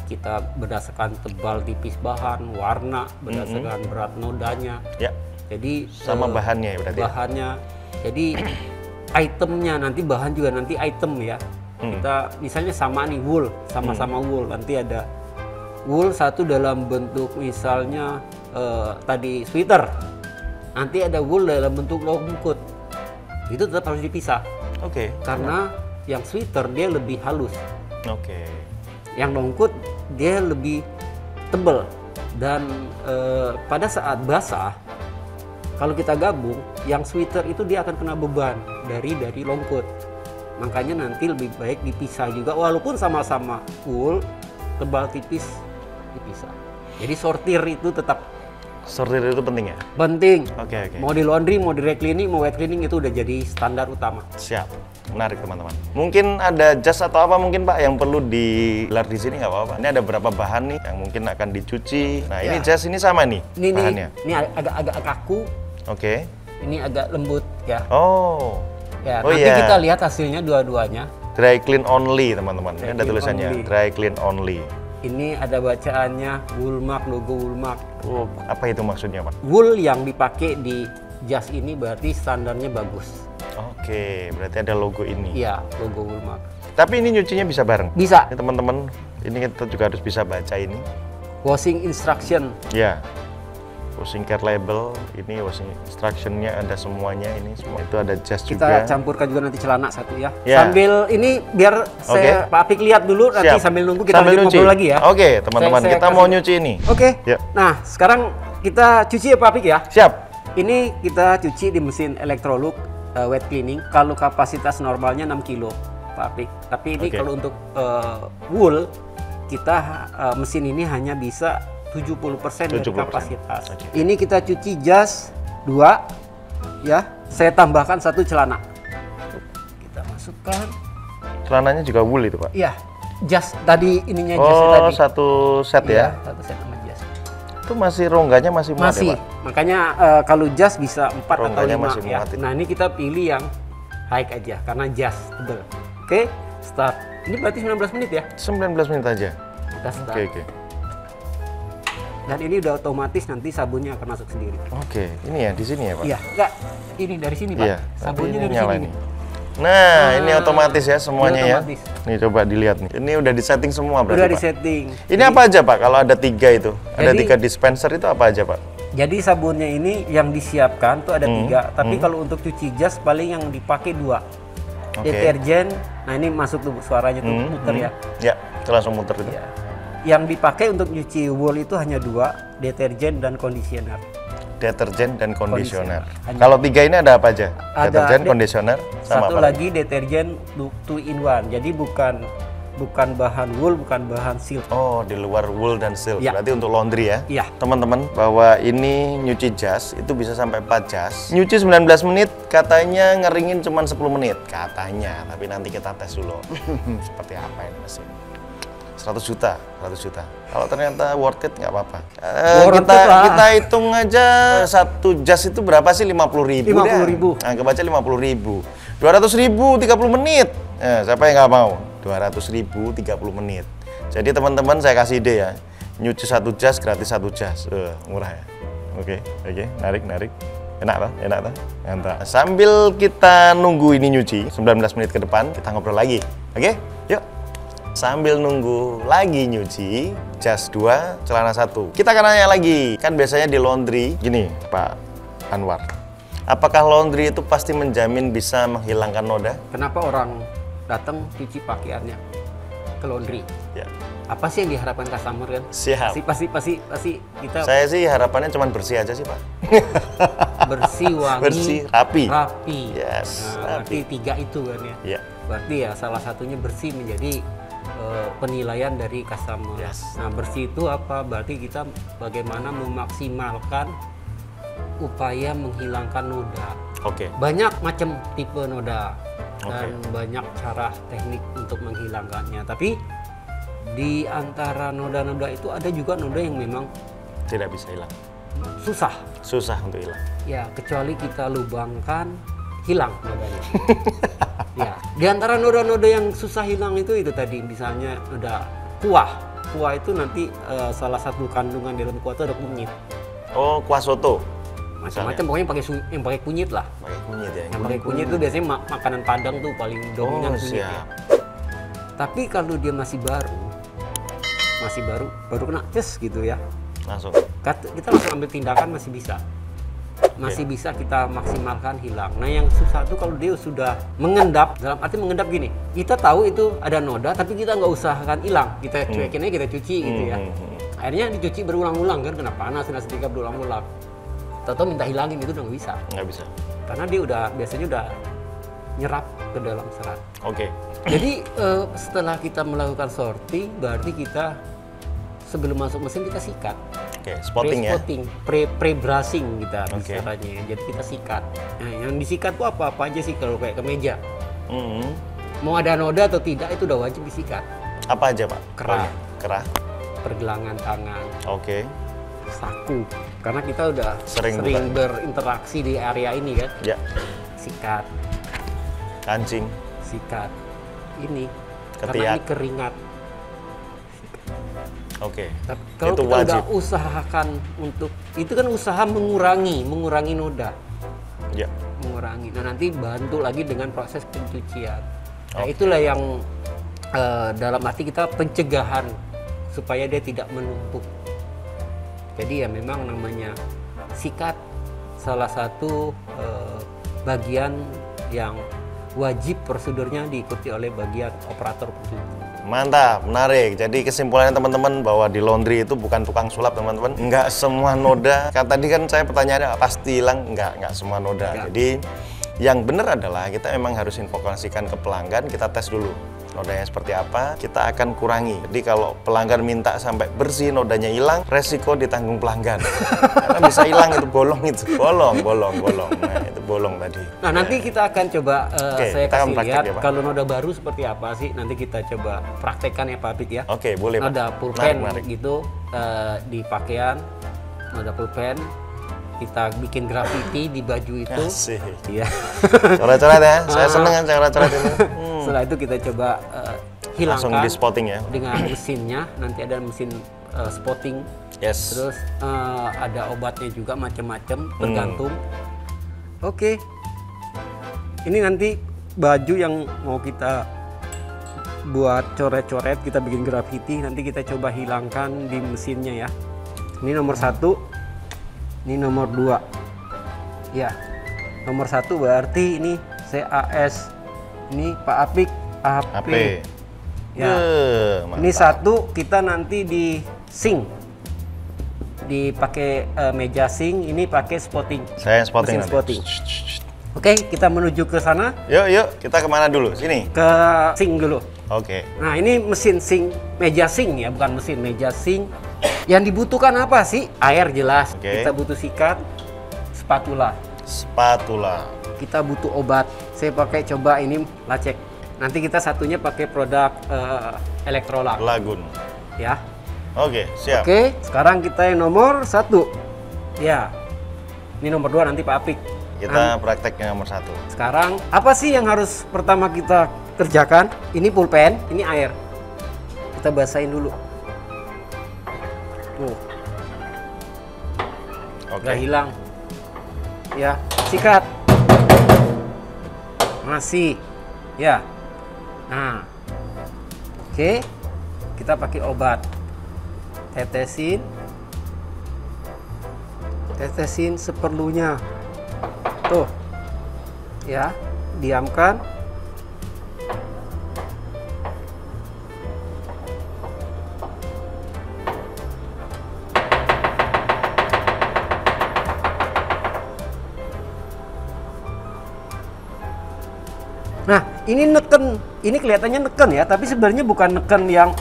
Kita berdasarkan tebal tipis bahan, warna, berdasarkan berat nodanya. Ya. Jadi Sama bahannya ya berarti. bahannya. Jadi itemnya nanti bahan juga nanti item ya. Kita misalnya sama nih wool, sama-sama wool. Nanti ada wool satu dalam bentuk misalnya tadi sweater. Nanti ada wool dalam bentuk longkut. Itu tetap harus dipisah. Oke. Karena yang sweater dia lebih halus. Oke. Yang longkut dia lebih tebal. Dan pada saat basah, kalau kita gabung, yang sweater itu dia akan kena beban dari longkut. Makanya nanti lebih baik dipisah juga, walaupun sama-sama wool, tebal tipis dipisah. Jadi sortir itu tetap Sortir itu penting ya? penting. Oke. Mau di laundry, mau di dry cleaning, mau wet cleaning itu udah jadi standar utama. Siap. Menarik teman-teman. Mungkin ada jas atau apa mungkin Pak yang perlu digelar di sini nggak apa-apa. Ini ada beberapa bahan nih yang mungkin akan dicuci. Nah ini jas ini sama nih bahannya. Ini agak kaku, Oke. ini agak lembut ya. Oh. Ya, Oh, nanti iya. kita lihat hasilnya dua-duanya. Dry clean only teman-teman. Ini Dry ada clean tulisannya only. dry clean only. Ini ada bacaannya Woolmark, logo Woolmark. Oh, apa itu maksudnya Pak? Wool yang dipakai di jas ini berarti standarnya bagus. Oke, berarti ada logo ini. Iya, logo Woolmark. Tapi ini nyucinya bisa bareng? Bisa. Ini teman-teman, ini kita juga harus bisa baca ini. Washing instruction. Ya. Washing care label, ini washing instruction-nya ada semuanya ini semua. Itu ada jas Kita juga. campurkan juga nanti celana satu ya. Ya. Sambil ini biar saya Pak Apik lihat dulu, nanti Siap. sambil nunggu kita Sambil lanjut nyuci. ngobrol lagi ya. Oke, teman-teman, Saya kita mau kasih- nyuci ini. Oke. Ya. Nah, sekarang kita cuci ya Pak Apik ya. Siap. Ini kita cuci di mesin Electrolux wet cleaning. Kalau kapasitas normalnya 6 kilo Pak Apik. Tapi ini Oke. kalau untuk wool kita mesin ini hanya bisa 70% dari 70%. kapasitas. Oke. Ini kita cuci jas 2 ya. Saya tambahkan 1 celana. Kita masukkan. Celananya juga wool itu Pak? Iya, jas tadi ininya jas Oh, tadi. satu set Iya, ya? satu set sama jas. Itu masih rongganya masih muat Masih. ya Pak? Makanya kalau jas bisa 4 atau Rongganya 5 masih ya. muat itu. Nah, ini kita pilih yang high aja karena jas tebel. Oke, start. Ini berarti 19 menit ya. 19 menit aja. Kita start. Oke. Dan ini udah otomatis nanti sabunnya akan masuk sendiri. Oke, ini ya di sini ya Pak? Iya, enggak. Ini dari sini, Pak. Iya, Sabunnya tapi dari nyala sini. nih. Nah, ini otomatis ya semuanya ini ya. otomatis. Nih coba dilihat nih. Ini udah disetting semua berarti Udah Pak? disetting. Ini apa aja Pak? Kalau ada 3 itu, ada Jadi- 3 dispenser itu apa aja Pak? Jadi sabunnya ini yang disiapkan tuh ada 3, tapi kalau untuk cuci jas paling yang dipakai 2. Oke. Deterjen, nah ini masuk tuh suaranya tuh muter ya. Ya, itu langsung muter itu. Ya. Yang dipakai untuk nyuci wool itu hanya 2, deterjen dan conditioner. Deterjen dan conditioner. Hanya- Kalau 3 ini ada apa aja? Ada Deterjen, de- conditioner, sama Satu apa? lagi deterjen 2 in 1. Jadi bukan bahan wool, bukan bahan silk. Oh, di luar wool dan silk. Ya. Berarti untuk laundry ya? Iya. Teman-teman, bahwa ini nyuci jas itu bisa sampai 4 jas. Nyuci 19 menit, katanya ngeringin cuma 10 menit. Katanya, tapi nanti kita tes dulu. Seperti apa ini mesin. 100 juta. Kalau ternyata worth it nggak apa-apa. Worth it lah. Kita hitung aja satu jas itu berapa sih? 50.000 50.000. Nah, kebaca 50.000. 200.000 30 menit. Siapa yang nggak mau? 200.000 30 menit. Jadi teman-teman saya kasih ide ya. Nyuci 1 jas gratis 1 jas. Murah ya. Oke, narik. Enak tak? Mantap. Sambil kita nunggu ini nyuci 19 menit ke depan, kita ngobrol lagi. Oke? Yuk. Sambil nunggu lagi nyuci, jas 2, celana 1. Kita akan nanya lagi, kan biasanya di laundry, gini Pak Anwar. Apakah laundry itu pasti menjamin bisa menghilangkan noda? Kenapa orang datang cuci pakaiannya ke laundry? Ya. Apa sih yang diharapkan customer kan? Siap. Pasti kita Saya sih harapannya cuma bersih aja sih Pak. bersih, wangi, Bersih, rapi. Nah, Yes, berarti 3 itu kan ya. Ya. Berarti ya salah satunya bersih menjadi penilaian dari customer. Yes. Nah, bersih itu apa? Berarti kita bagaimana memaksimalkan upaya menghilangkan noda. Oke. Banyak macam tipe noda dan Oke. banyak cara teknik untuk menghilangkannya. Tapi di antara noda-noda itu ada juga noda yang memang Tidak bisa hilang. susah Susah untuk hilang. ya, kecuali kita lubangkan hilang nodanya. Ya, Di antara noda-noda yang susah hilang itu tadi, misalnya ada kuah. Kuah itu nanti salah satu kandungan di dalam kuah itu ada kunyit. Oh, kuah soto. Macam-macam, pokoknya yang pakai kunyit lah. Pakai kunyit ya. Yang pakai kunyit itu biasanya makanan Padang tuh paling dominan kunyit ya. Tapi kalau dia masih baru kena ces gitu ya. Langsung. Kita langsung ambil tindakan, masih bisa kita maksimalkan hilang. Nah yang susah tuh kalau dia sudah mengendap, dalam arti mengendap gini, kita tahu itu ada noda tapi kita nggak usahakan hilang, kita cuekin aja, kita cuci gitu ya. Akhirnya dicuci berulang-ulang kan, kena panas, kena setrika berulang-ulang. Tahu minta hilangin itu udah nggak bisa. Nggak bisa. Karena dia biasanya udah nyerap ke dalam serat. Oke. Jadi setelah kita melakukan sorting, berarti kita sebelum masuk mesin kita sikat. Oke, spotting ya. Pre-brushing kita istilahnya. Jadi kita sikat. Nah, yang disikat tuh apa-apa aja sih kalau kayak kemeja. Mau ada noda atau tidak itu udah wajib disikat. Apa aja, Pak? Kerah. Pergelangan tangan. Oke. Saku. Karena kita udah sering berinteraksi di area ini kan. Ya. Sikat. Kancing. Sikat. Ini. Ketiak. Karena ini keringat. Oke. Kalau itu kita wajib. udah usahakan untuk itu kan usaha mengurangi noda. Ya. Mengurangi. Nah nanti bantu lagi dengan proses pencucian. Nah itulah yang dalam arti kita pencegahan supaya dia tidak menumpuk. Jadi ya memang namanya sikat salah satu bagian yang wajib prosedurnya diikuti oleh bagian operator pencuci. Mantap, menarik. Jadi kesimpulannya teman-teman bahwa di laundry itu bukan tukang sulap teman-teman. Enggak semua noda. Tadi kan saya pertanyaannya pasti hilang. Enggak semua noda. Enggak. Jadi yang benar adalah kita memang harus informasikan ke pelanggan, kita tes dulu nodanya seperti apa, kita akan kurangi. Jadi kalau pelanggan minta sampai bersih, nodanya hilang, resiko ditanggung pelanggan. Karena bisa hilang itu bolong. Nah, itu bolong tadi. Nah, nanti kita akan coba saya kasih lihat ya, kalau noda baru seperti apa sih. Nanti kita coba praktekkan ya Pak Apik ya. Oke, boleh Pak. Noda pulpen gitu di pakaian, noda pulpen. Kita bikin graffiti di baju itu. Asik. Iya. Coret-coret ya. Saya seneng kan coret-coret ini. Setelah itu kita coba hilangkan. Langsung di spotting ya. Dengan mesinnya. Nanti ada mesin spotting. Yes. Terus ada obatnya juga macam-macam tergantung. Oke. Ini nanti baju yang mau kita buat coret-coret, kita bikin graffiti. Nanti kita coba hilangkan di mesinnya ya. Ini nomor 1. Ini nomor 2. Ya. Nomor 1 berarti ini CAS. Ini Pak Apik AP. Ya. Ini 1 kita nanti di sink. Dipakai meja sink, ini pakai spotting. Saya spotting. Mesin spotting. Oke, kita menuju ke sana. Yuk, kita kemana dulu? Sini. Ke sink dulu. Oke. Nah, ini mesin sink, meja sink ya, bukan mesin, meja sink. Yang dibutuhkan apa sih? Air jelas. Kita butuh sikat, spatula. Kita butuh obat. Saya pakai coba ini lacek. Nanti kita satunya pakai produk Electrolux. Lagun. Ya. Oke, siap. Oke, sekarang kita yang nomor 1. Ya. Ini nomor 2 nanti Pak Apik. Kita prakteknya nomor 1. Sekarang apa sih yang harus pertama kita kerjakan? Ini pulpen, ini air. Kita basahin dulu. Tuh. Udah hilang. Ya, sikat. Masih. Ya. Nah. Oke. Kita pakai obat. Tetesin seperlunya. Tuh. Ya, diamkan. Nah, ini neken, ini kelihatannya neken ya, tapi sebenarnya bukan neken yang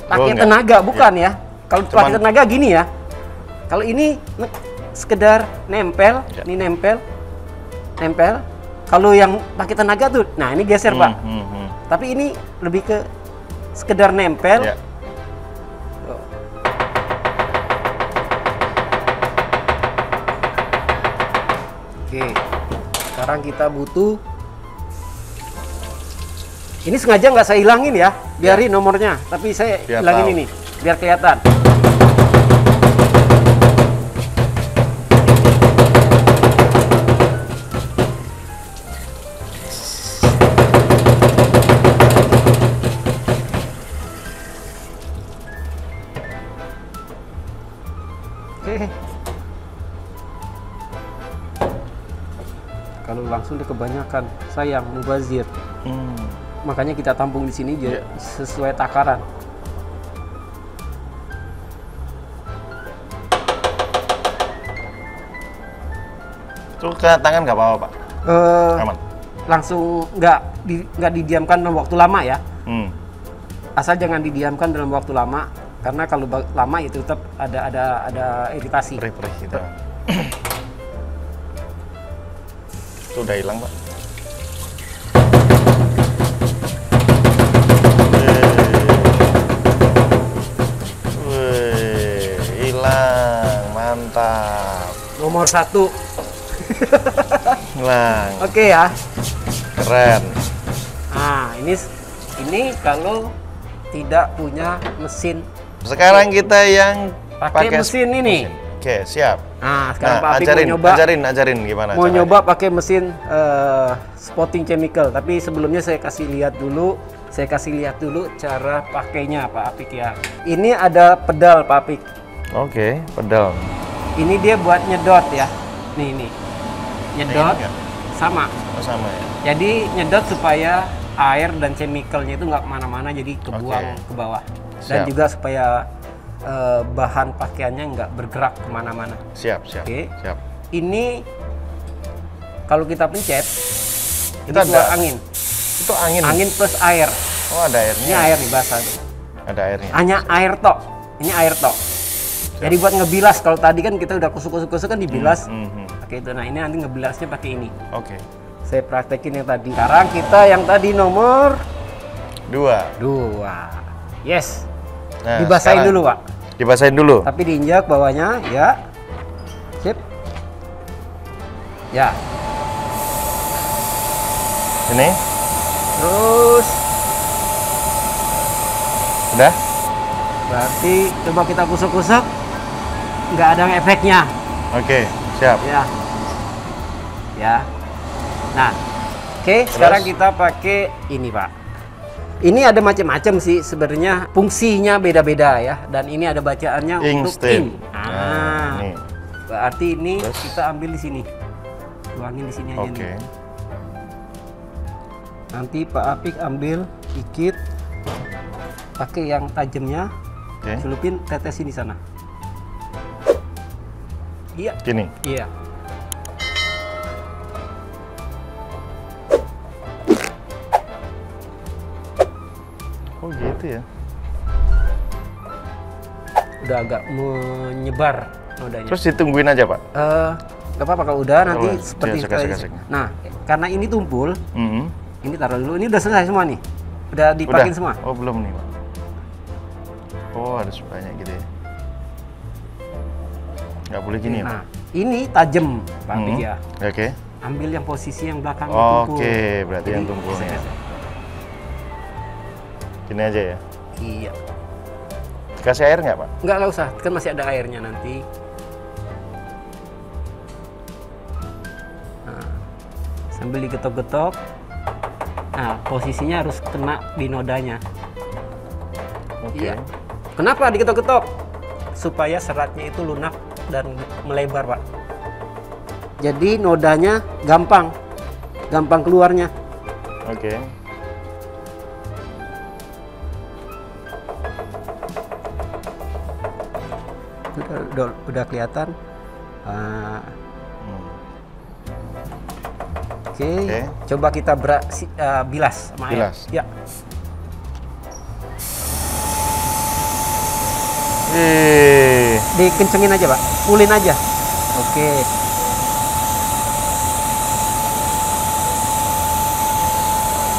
pakai tenaga, bukan ya. Kalau pakai tenaga gini ya. Kalau ini sekedar nempel, ini nempel. Kalau yang pakai tenaga tuh, nah ini geser Pak. Tapi ini lebih ke sekedar nempel. Ya. Oke, sekarang kita butuh Ini sengaja nggak saya hilangin ya, biarin nomornya. Tapi saya Biar hilangin tahu. ini, biar kelihatan. Oke. Kalau langsung dia kebanyakan, sayang, mubazir. Makanya kita tampung di sini Iya. sesuai takaran. Itu kena tangan nggak apa-apa, Pak? Aman. Langsung nggak didiamkan dalam waktu lama ya. Asal jangan didiamkan dalam waktu lama, karena kalau lama itu tetap ada iritasi. Perih-perih gitu. Itu udah hilang, Pak. Wih, hilang, mantap. Nomor 1. Hilang, Oke ya. keren. Nah, ini kalau tidak punya mesin. Sekarang kita yang Pakai mesin ini. Oke, siap. Nah, sekarang Pak Apik ajarin, mau nyoba. ajarin gimana Mau caranya. nyoba pakai mesin spotting chemical, tapi sebelumnya saya kasih lihat dulu cara pakainya Pak Apik ya. Ini ada pedal Pak Apik. Oke, pedal. Ini dia buat nyedot ya. Nih. Nyedot Ini enggak? sama. Oh, sama ya. Jadi nyedot supaya air dan chemicalnya itu nggak kemana-mana, jadi kebuang Oke. ke bawah. Dan Siap. juga supaya bahan pakaiannya nggak bergerak kemana-mana. Siap. Oke. Siap. Ini kalau kita pencet, Itu itu keluar ada- angin. Itu angin. Angin plus air. Oh, ada airnya. Ini air nih basah. Ada airnya. Hanya air tok. Ini air tok. Jadi buat ngebilas, kalau tadi kan kita udah kusuk-kusuk kan dibilas. Pakai itu. Nah, ini nanti ngebilasnya pakai ini. Oke. Saya praktekin yang tadi. Sekarang kita yang tadi nomor 2. Yes. Nah, Dibasahin sekarang dulu, Pak. Dibasahin dulu. Tapi diinjak bawahnya, ya. Sip. Ya. Ini. Terus Udah? berarti coba kita kusuk-kusuk. Nggak ada efeknya. Oke, siap. Ya. Ya. Nah. Oke, sekarang kita pakai ini, Pak. Ini ada macam-macam sih sebenarnya, fungsinya beda-beda ya. Dan ini ada bacaannya untuk Inkstand. ink. Ah. Nih. Berarti ini Terus? kita ambil di sini. Tuangin di sini aja Oke. nih. Nanti Pak Apik ambil dikit, pakai yang tajamnya, Oke. celupin, tetesin di sana. Iya. Gini. Iya. Oh, gitu ya. Udah agak menyebar nodanya. Terus ditungguin aja, Pak. Gak apa-apa kalau udah nanti Oh, seperti iya, tadi. sekasih. Nah, karena ini tumpul, Mhm. ini taruh dulu. Ini udah selesai semua nih. Udah dipakein semua. Oh, belum nih, Pak. Oh, harus banyak gitu ya. Nggak boleh gini ya, Pak? Nah, ini tajam, Pak Apik Mhm. ya. Oke. Ambil yang posisi yang belakang tumpul. Oke, berarti yang Jadi, tumpulnya. geser-geser. Gini aja ya. Iya. Dikasih air nggak, Pak? Nggak usah, kan masih ada airnya nanti. Nah, sambil digetok-getok. Nah, posisinya harus kena di nodanya. Oke. Iya. Kenapa digetok-getok? Supaya seratnya itu lunak dan melebar, Pak. Jadi nodanya gampang keluarnya. Oke. Udah kelihatan. Ah, Hmm. Oke, Oke. coba kita bilas sama air. Bilas. Ya. Dikencengin aja, Pak. Pulin aja. Oke.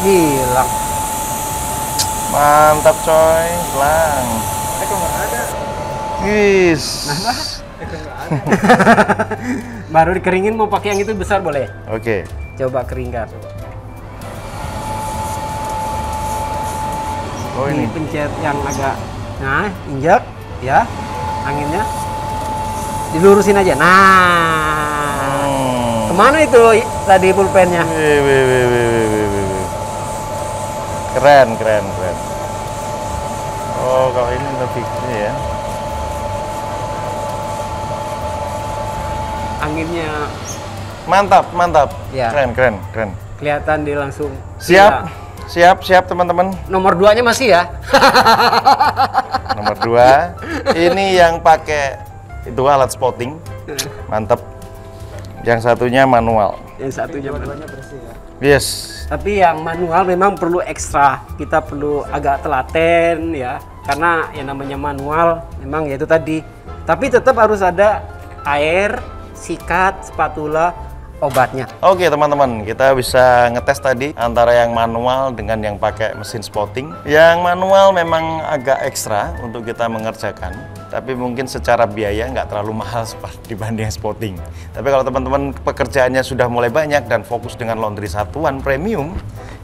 Hilang. Mantap, coy. Hilang. Kok nggak ada? Wis. Baru dikeringin, mau pakai yang itu besar boleh. Oke. Coba keringkan. Oh, ini. Dipencet yang agak, nah injak ya, anginnya dilurusin aja. Nah, kemana itu tadi pulpennya? Keren. Oh, kalau ini lebih ini ya. Anginnya Mantap. Ya. Keren. kelihatan dia langsung. Siap. Ya. Siap teman-teman. Nomor 2-nya masih ya. Nomor 2. Ini yang pakai itu alat spotting. Mantap. Yang satunya manual. Yang satunya manual. Yes. Tapi yang manual memang perlu ekstra. Kita perlu agak telaten ya. Karena yang namanya manual memang ya itu tadi. Tapi tetap harus ada air, sikat, spatula, obatnya. Oke teman-teman, kita bisa ngetes tadi antara yang manual dengan yang pakai mesin spotting. Yang manual memang agak ekstra untuk kita mengerjakan, tapi mungkin secara biaya nggak terlalu mahal dibanding spotting. Tapi kalau teman-teman pekerjaannya sudah mulai banyak dan fokus dengan laundry satuan premium,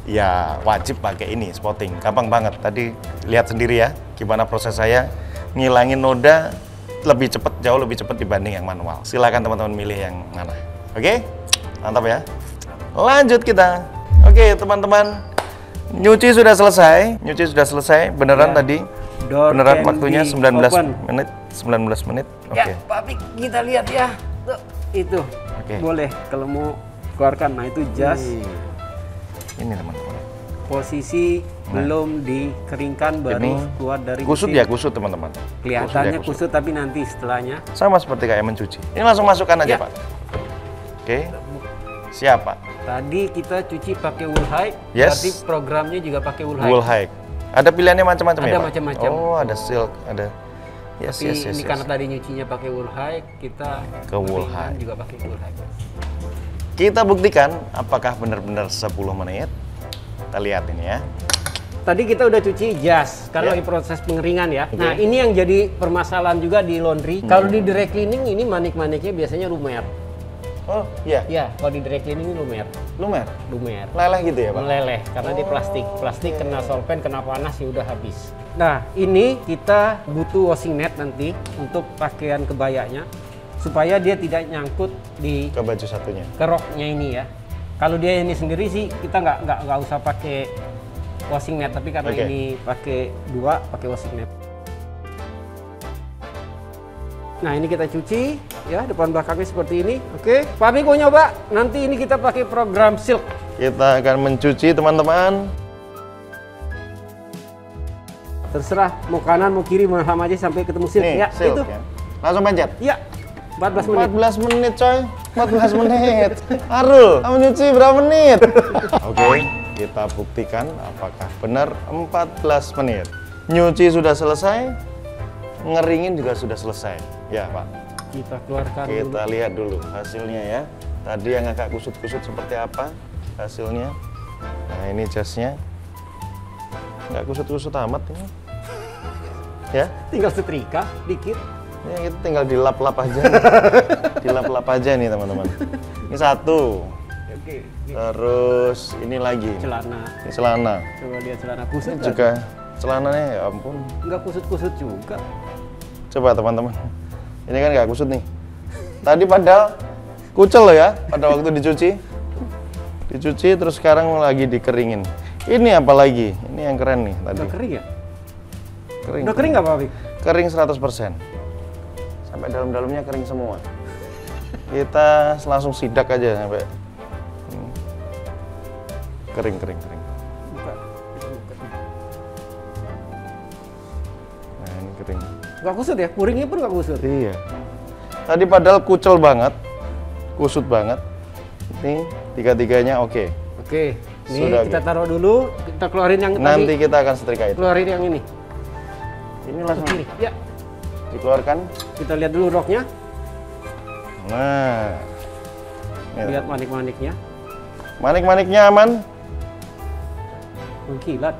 ya wajib pakai ini spotting. Gampang banget. Tadi lihat sendiri ya, gimana proses saya ngilangin noda lebih cepat, jauh lebih cepat dibanding yang manual. Silakan teman-teman milih yang mana. Oke? Mantap ya. Lanjut kita. Oke, teman-teman. Nyuci sudah selesai. Beneran Ya. tadi. Door Beneran can waktunya be 19 open. menit. 19 menit. Oke. Ya, Pak Pik, kita lihat ya. Tuh, itu. Oke. Boleh kalau mau keluarkan. Nah, itu jas. Ini teman-teman. Posisi belum dikeringkan baru Ini keluar dari kusut mesin. ya, kusut teman-teman. Kelihatannya Kusut ya, kusut, tapi nanti setelahnya. sama seperti kayak mencuci. Ini langsung masukkan aja, Ya. Pak. Oke. Siap, Pak. Tadi kita cuci pakai wool hide, Yes. berarti programnya juga pakai wool hide. Wool hide. Ada pilihannya macam-macam ya, Ada Pak? macam-macam. Oh, ada silk, ada. Yes, Tapi yes. ini karena tadi nyucinya pakai wool hide, kita Ke wool keringan hide. juga pakai wool hide. Kita buktikan apakah benar-benar 10 menit. Kita lihat ini ya. Tadi kita udah cuci jas, karena Ya. lagi proses pengeringan ya. Oke. Nah, ini yang jadi permasalahan juga di laundry. Kalau di dry cleaning ini manik-maniknya biasanya lumer. Oh, iya. Ya, kalau di dry cleaning ini lumer. Lumer. Lumer. Leleh gitu ya, Pak? Meleleh karena dia plastik. Plastik kena solvent, kena panas ya udah habis. Nah, ini kita butuh washing net nanti untuk pakaian kebayanya supaya dia tidak nyangkut di Ke baju satunya. keroknya ini ya. Kalau dia ini sendiri sih kita nggak usah pakai washing net, tapi karena Oke. ini pakai dua, pakai washing net. Nah, ini kita cuci ya, depan belakangnya seperti ini. Oke, Pak Abi mau nyoba? Nanti ini kita pakai program silk. Kita akan mencuci, teman-teman. Terserah mau kanan mau kiri mau sama aja sampai ketemu silk. Nih, Ya, silk itu. ya. Langsung pencet. Ya, 14 menit. 14 menit, coy. 14 menit. Arul, kamu nyuci berapa menit? Oke, kita buktikan apakah benar 14 menit. Nyuci sudah selesai, ngeringin juga sudah selesai. Ya, Pak. Kita keluarkan dulu. Kita lihat dulu hasilnya ya. Tadi yang agak kusut-kusut seperti apa hasilnya. Nah, ini jasnya. Nggak kusut-kusut amat ini. Ya, Tinggal setrika dikit. ini kita tinggal dilap-lap aja. Dilap-lap aja nih, teman-teman. Ini satu. Oke, ini Terus ini lagi. celana. Ini celana. Coba lihat celana kusut. Ini nggak? juga celananya, ya ampun. Nggak kusut-kusut juga. Coba teman-teman. Ini kan nggak kusut nih. Tadi padahal kucel loh ya pada waktu dicuci. Dicuci terus sekarang lagi dikeringin. Ini apa lagi? Ini yang keren nih tadi. Udah kering ya? Kering. Udah kering nggak Pak Abi? Kering 100%. Sampai dalam-dalamnya kering semua. Kita langsung sidak aja sampai kering. Buka. Nah, ini kering. Nggak kusut ya? Puringnya pun nggak kusut. Iya. Tadi padahal kucel banget, kusut banget. Ini tiga-tiganya oke. Oke, ini Sudah, kita oke. taruh dulu. Kita keluarin yang Nanti tadi. kita akan setrika itu. Keluarin yang ini. Ini langsung Kiri. Ya, dikeluarkan. kita lihat dulu roknya. Nah, ya. Lihat manik-maniknya. Manik-maniknya aman Mengkilat.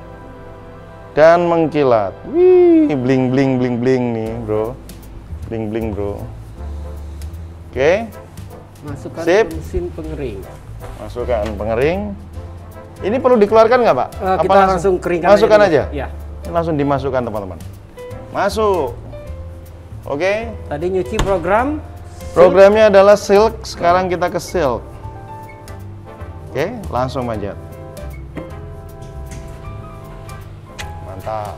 dan mengkilat. Wih, bling nih, bro. Bling, bro. Oke, Masukkan Sip. ke mesin pengering. masukkan pengering. Ini perlu dikeluarkan nggak, Pak? Kita langsung keringkan Masukkan dulu. aja. Ya. langsung dimasukkan teman-teman. Masuk. Oke. Tadi nyuci program. Programnya adalah silk, sekarang kita ke silk. Oke, langsung manjat. Mantap.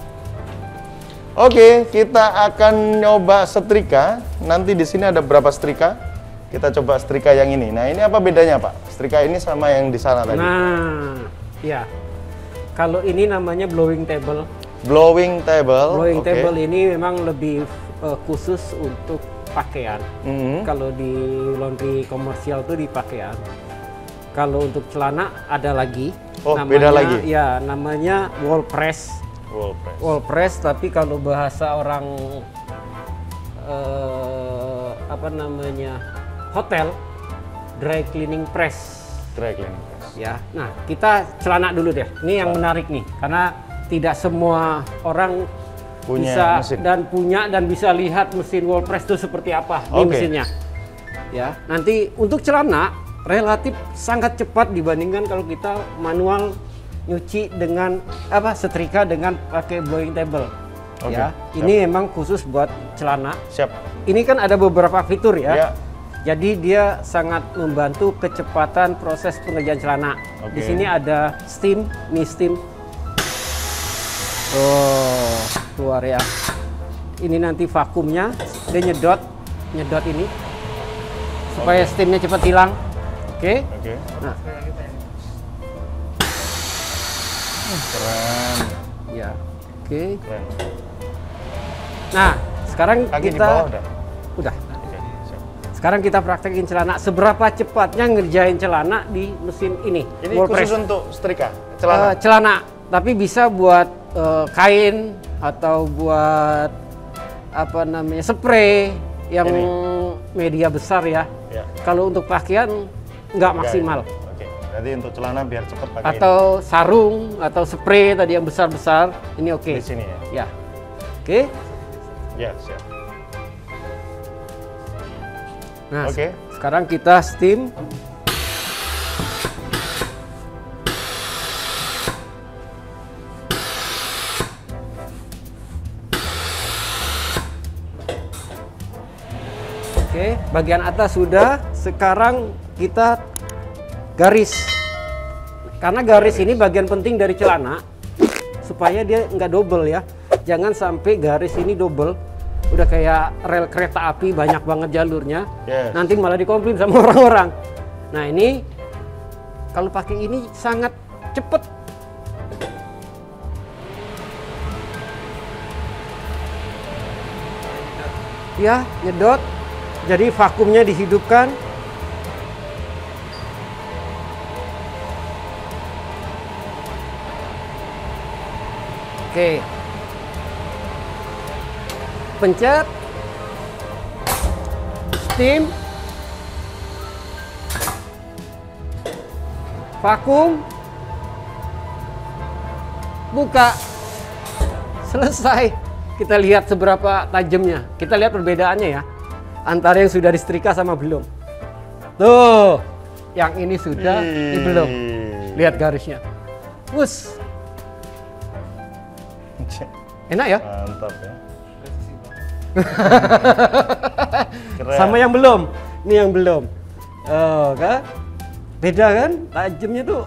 Oke, kita akan nyoba setrika. Nanti di sini ada berapa setrika? Kita coba setrika yang ini. Nah, ini apa bedanya, Pak? Setrika ini sama yang di sana tadi. Nah, ya. Kalau ini namanya blowing table. Blowing table. Blowing oke. table ini memang lebih khusus untuk pakaian. Kalau di laundry komersial tuh di pakaian. Kalau untuk celana ada lagi. Oh, beda lagi? Ya, namanya wall press. Wall press. Wall press, tapi kalau bahasa orang apa namanya hotel, dry cleaning press. Dry cleaning press. Ya, nah kita celana dulu deh. Ini yang menarik nih, karena tidak semua orang Punya bisa mesin. dan bisa lihat mesin wall press itu seperti apa nih Oke. mesinnya. Ya, nanti untuk celana relatif sangat cepat dibandingkan kalau kita manual nyuci dengan setrika dengan pakai blowing table. Oke, Ya, siap. ini memang khusus buat celana. Siap. Ini kan ada beberapa fitur ya. Ya. Jadi dia sangat membantu kecepatan proses pengerjaan celana. Oke. Di sini ada steam, nih steam. Oh, keluar ya. Ini nanti vakumnya, dia nyedot ini supaya steamnya cepat hilang. Oke. Oke. Nah, Keren. ya. Oke. Keren. Nah, sekarang Kaki di kita bawah udah. udah. Oke, siap. Sekarang kita praktekin celana. Seberapa cepatnya ngerjain celana di mesin ini? Ini Wall khusus press. untuk setrika, celana. Celana, tapi bisa buat kain atau buat apa namanya spray yang Ini. media besar ya. Ya. Kalau untuk pakaian nggak maksimal. Oke. Jadi untuk celana biar cepat pakai Atau sarung atau spray tadi yang besar-besar ini oke. ini. Di sini ya. Ya, oke. Ya, siap. Nah, Oke. sekarang kita steam. Oke, bagian atas sudah. Sekarang kita garis. Karena garis ini bagian penting dari celana supaya dia nggak double ya. Jangan sampai garis ini double. Udah kayak rel kereta api banyak banget jalurnya. Yes. Nanti malah dikomplain sama orang-orang. Nah, ini kalau pakai ini sangat cepet. Ya, nyedot. Jadi vakumnya dihidupkan. Oke. Pencet. Steam. Vakum. Buka. Selesai. Kita lihat seberapa tajamnya. Kita lihat perbedaannya ya. Antara yang sudah disetrika sama belum. Tuh. Yang ini sudah, ini belum. Lihat garisnya. Wus. Enak ya? Mantap ya. Keren. Sama yang belum. Ini yang belum. Oh, kan? Beda kan? Tajamnya tuh.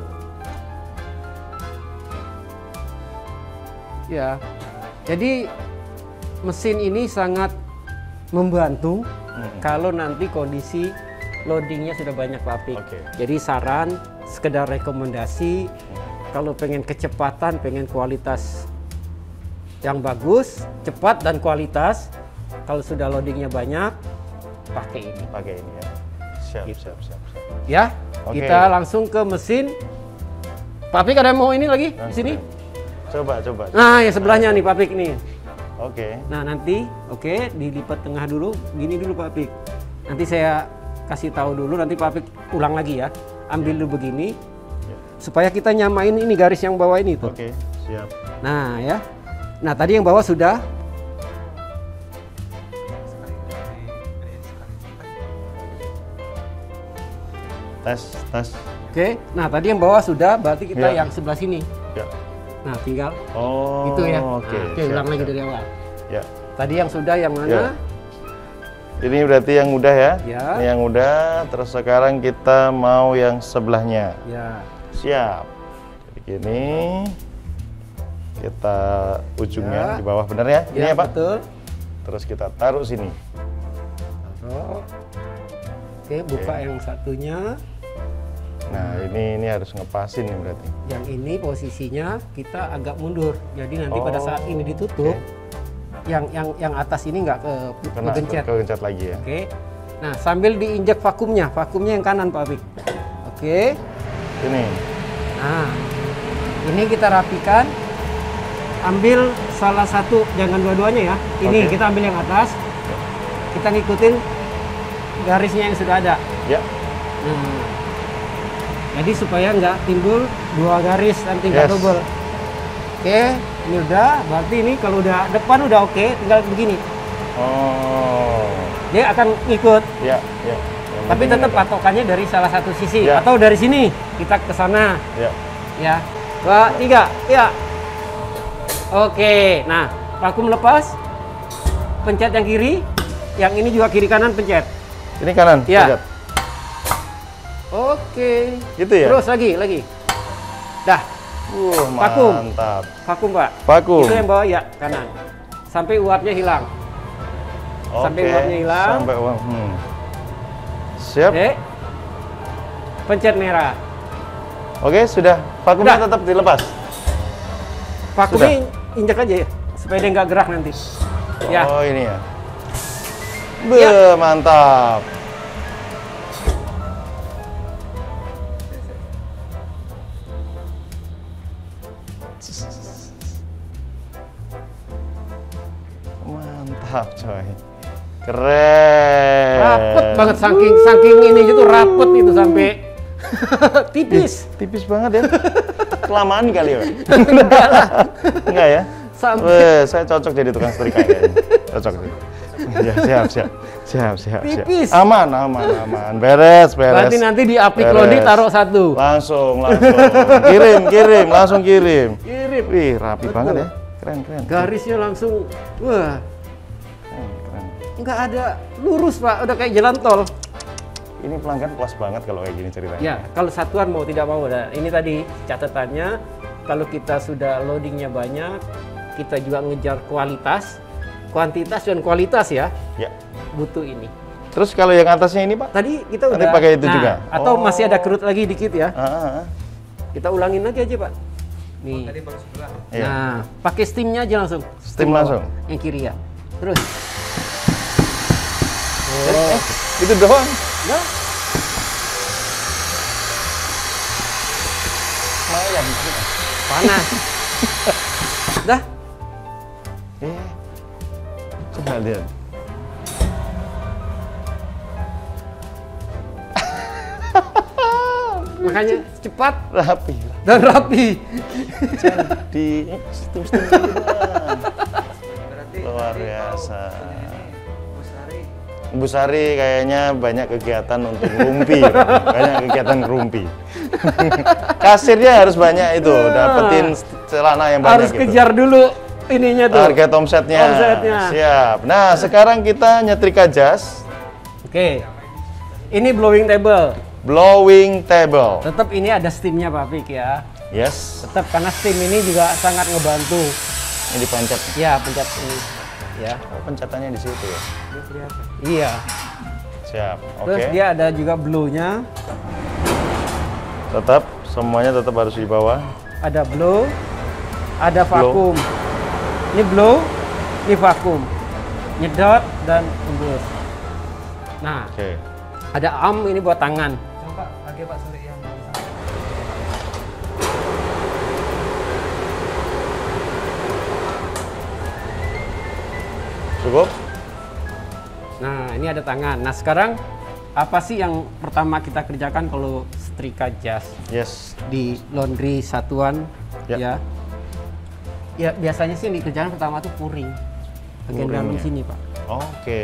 Ya. Jadi mesin ini sangat membantu kalau nanti kondisi loadingnya sudah banyak Pak Apik. Oke. Jadi saran, sekedar rekomendasi, kalau pengen kecepatan, pengen kualitas yang bagus, cepat dan kualitas, kalau sudah loadingnya banyak, pakai ini. Pakai ini ya. Siap, Gitu. siap, siap, siap. Ya, Oke. kita langsung ke mesin. Pak Apik ada yang mau ini lagi Nah, di sini? Coba, coba. Nah, yang sebelahnya nih Pak Apik nih. Oke. Nah nanti, oke, dilipat tengah dulu, gini dulu Pak Apik. Nanti saya kasih tahu dulu, nanti Pak Apik ulang lagi ya. Ambil dulu begini, supaya kita nyamain ini garis yang bawah ini tuh. Oke, siap. Nah ya, nah tadi yang bawah sudah. Tes, tes. Oke, nah tadi yang bawah sudah, berarti kita Ya. yang sebelah sini. Ya. Nah, tinggal Oh, itu ya. oke. Nah, oke, Siap, ulang lagi siap. dari awal. Ya. Tadi yang sudah yang mana? Ya. Ini berarti yang udah ya? Ya. Ini yang udah, terus sekarang kita mau yang sebelahnya. Ya. Siap. Jadi gini. Kita ujungnya Ya. di bawah, benar ya? Ini ya, Pak? Betul. Terus kita taruh sini. Taruh. Oke, buka yang satunya. Nah, ini harus ngepasin nih berarti. Yang ini posisinya kita agak mundur. Jadi nanti pada Oh, saat ini ditutup, yang atas ini nggak Kena kegencet. kegencet lagi ya. Oke. Nah, sambil diinjak vakumnya yang kanan Pak Apik. Oke. Ini. Nah, ini kita rapikan. Ambil salah satu, jangan dua-duanya ya. Ini Oke. kita ambil yang atas. Kita ngikutin garisnya yang sudah ada. Ya. Nah, jadi supaya nggak timbul dua garis nanti nggak Yes. double. Oke, ini udah. Berarti ini kalau udah depan udah oke, tinggal begini. Oh. Dia akan ikut. Ya, ya. Yang Tapi penting tetap ada. patokannya dari salah satu sisi Ya. atau dari sini kita ke sana. Ya. Ya. 2, 3. Ya. Oke. Nah, vakum lepas. Pencet yang kiri. Yang ini juga kiri kanan pencet. Ini kanan. Ya. pencet. Oke. Gitu ya? Terus lagi. Dah. Vakum. Mantap. Vakum, Pak. Vakum. Itu yang bawah ya, kanan. Sampai uapnya hilang. Sampai Oke, uapnya hilang. Sampai uap. Siap. Oke. Pencet merah. Oke, sudah. Vakumnya Udah. tetap dilepas. Vakumnya injak aja ya, supaya dia nggak gerak nanti. Ya. Oh, ini ya. Ya. Mantap. Mantap, coy. Keren. Rapet banget saking ini itu rapet itu sampai tipis. Tipis banget ya. Kelamaan kali ya, Pak? Enggak ya? Sampai Weh, saya cocok jadi tukang setrika kayaknya. Cocok sih. Ya, siap. Tipis. Aman. Beres. berarti nanti di aplik Beres. Lodi taruh satu. Langsung. Kirim. Langsung kirim. Kirim. Wih, rapi Betul. banget ya. Keren. Garisnya langsung, wah, Keren. nggak ada lurus Pak, udah kayak jalan tol. Ini pelanggan puas banget kalau kayak gini ceritanya. Ya, kalau satuan mau tidak mau. Nah, ini tadi catatannya, kalau kita sudah loadingnya banyak, kita juga ngejar kualitas, kuantitas dan kualitas ya, Ya. butuh ini. Terus kalau yang atasnya ini, Pak? Tadi kita Nanti udah pakai itu juga? Atau Oh. masih ada kerut lagi dikit ya. Ah. Kita ulangin lagi aja, Pak. Nih. Iya. Nah, pakai steamnya aja langsung. Steam bawah. langsung? Yang kiri ya. Terus. Itu doang. Nah, Lumayan. panas. Dah. Coba lihat. Makanya cepat Rapi. dan rapi. Di steam luar biasa. Bu Sari kayaknya banyak kegiatan untuk rumpi, banyak kegiatan rumpi. Kasirnya harus banyak itu, dapetin celana yang banyak. Harus gitu. kejar dulu ininya tuh. Target omsetnya. Omsetnya. Siap. Nah, sekarang kita nyetrika jas, Oke. Ini blowing table. blowing table. Tetap ini ada steamnya Pak Fik ya. Yes. Tetap karena steam ini juga sangat ngebantu. Ini dipencet. Ya, pencet ini. Ya. Oh, pencetannya di situ ya. Iya. Siap. Terus Oke. dia ada juga blow-nya. Tetap semuanya tetap harus di bawah. Ada blow, ada Blow. vakum. Ini blow, ini vakum. Nyedot dan embus. Nah, Oke. ada arm ini buat tangan. Coba pakai Pak Suri yang Cukup? Nah, ini ada tangan. Nah, sekarang apa sih yang pertama kita kerjakan kalau setrika jas Yes. di laundry satuan? Ya. Ya. Ya, biasanya sih yang dikerjakan pertama tuh puring. Bagian dalam Puringnya. sini, Pak. Oke.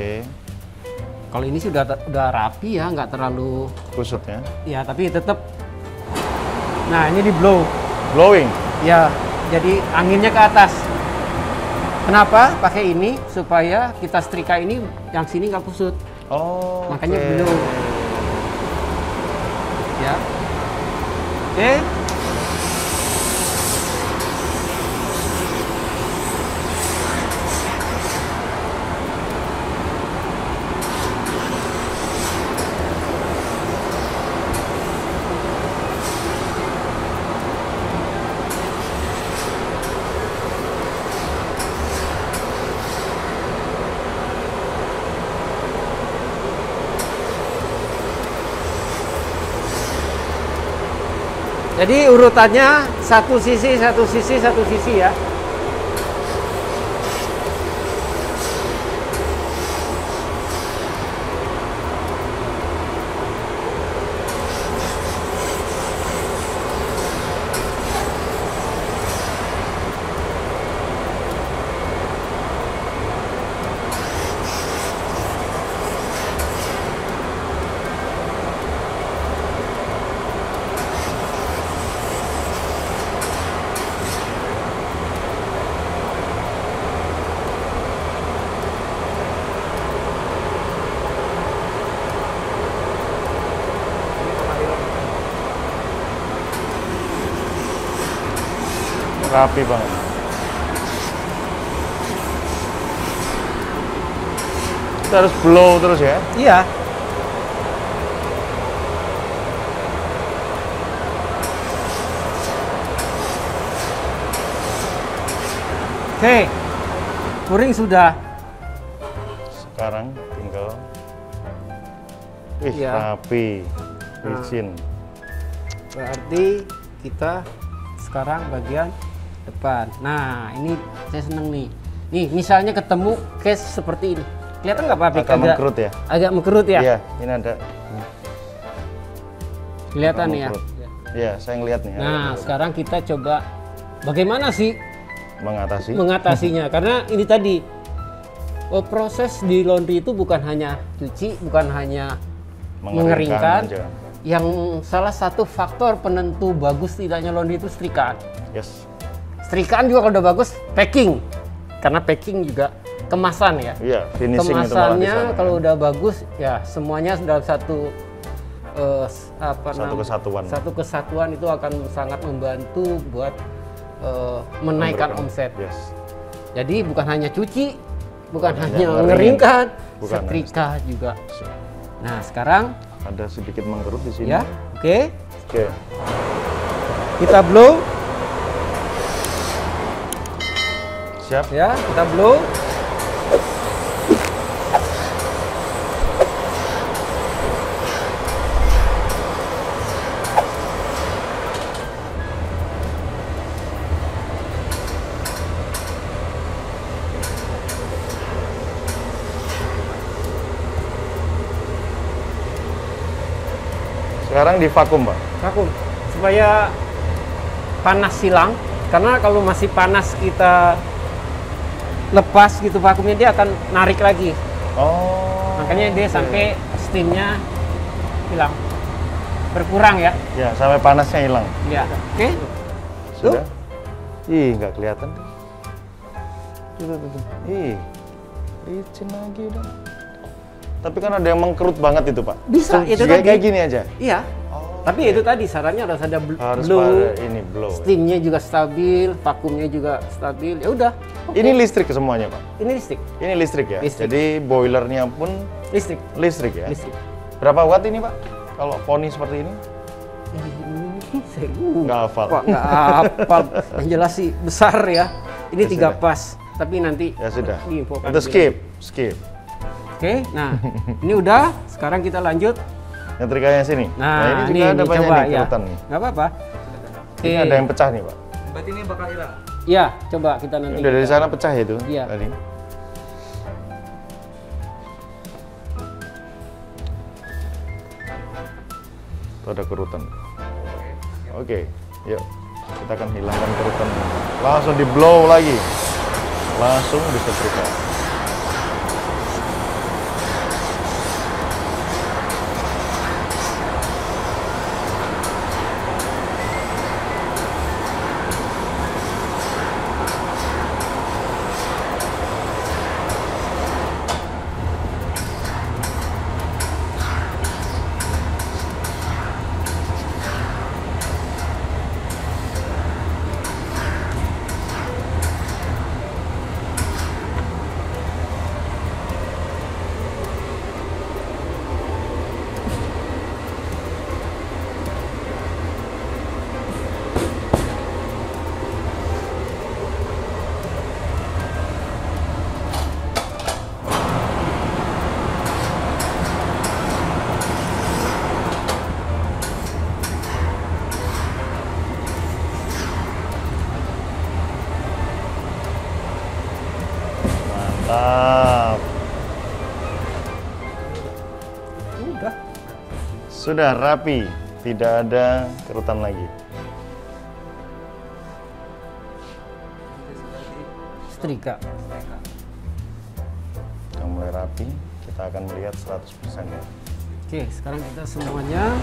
Kalau ini sih udah rapi ya, nggak terlalu Kusutnya. ya, tapi tetap. Nah, ini di blow. Blowing. Ya, jadi anginnya ke atas. Kenapa pakai ini? Supaya kita setrika ini yang sini nggak kusut. Oh, Makanya oke. belum. Ya. Oke. Jadi urutannya satu sisi, satu sisi, satu sisi ya. Rapi banget. Kita harus blow terus ya. Iya. Oke. Kuring sudah. Sekarang tinggal Iya. rapi. Licin. Berarti kita sekarang bagian depan. Nah, ini saya seneng nih. Nih, misalnya ketemu case seperti ini. Kelihatan nggak Pak Apik? Agak mengkerut ya? Agak mengkerut ya? Iya, ini ada. Kelihatan agak ya? mengkerut. Iya, saya ngeliat nih. Nah, sekarang kita coba bagaimana sih Mengatasi. mengatasinya. Karena ini tadi, proses di laundry itu bukan hanya cuci, bukan hanya mengeringkan. aja. Yang salah satu faktor penentu bagus tidaknya laundry itu setrikaan. Yes. Setrikaan juga kalau udah bagus, packing. Karena packing juga kemasan ya. Iya, finishing itu malah di Kemasannya sana, kalau kan. udah bagus ya semuanya dalam satu Satu kesatuan. Satu kesatuan itu akan sangat membantu buat menaikkan omset. Yes. Jadi bukan hanya cuci, bukan Bukan hanya hanya mengeringkan, Bukan setrika juga. Nah, sekarang Ada sedikit mengkerut di sini. ya, oke. Oke. Kita blow Siap. ya, kita blow. Sekarang di vakum, Pak. Vakum supaya panas hilang, karena kalau masih panas kita lepas gitu vakumnya dia akan narik lagi, Oh. makanya dia oke. sampai steamnya hilang, berkurang ya. Ya, sampai panasnya hilang. Ya, oke. Sudah? Ih, nggak kelihatan. Tuh. Ih, licin lagi dong. Tapi kan ada yang mengkerut banget itu, Pak. Bisa, itu kayak tadi. kayak gini aja. Iya. Tapi itu tadi sarannya harus ada Harus blow, pada ini blow. steamnya juga stabil, vakumnya juga stabil. Ya udah. Ini listrik semuanya, Pak. Ini listrik, Ini listrik ya. Listrik. Jadi boilernya pun listrik, listrik ya. listrik. Berapa watt ini, Pak? Kalau poni seperti ini? Saya Nggak hafal. Pak, nggak hafal. Yang jelas sih besar ya. Ini Ya 3 sudah. pas. Tapi nanti Ya sudah. diinfokan. Itu skip. Oke, nah ini udah. Sekarang kita lanjut. Nyetrikanya sini. Nah, ini juga ada banyak coba nih ya. kerutan nih. Nggak apa-apa. Ini ada yang pecah nih, Pak. Berarti ini bakal hilang. Ya, coba kita nanti. Udah dari sana pecah ya itu Iya. tadi. Itu ada kerutan. Oke, yuk kita akan hilangkan kerutan. Langsung di blow lagi. Langsung disetrika. Sudah rapi, tidak ada kerutan lagi. Setrika. Sudah mulai rapi, kita akan melihat 100% ya. Oke, sekarang kita semuanya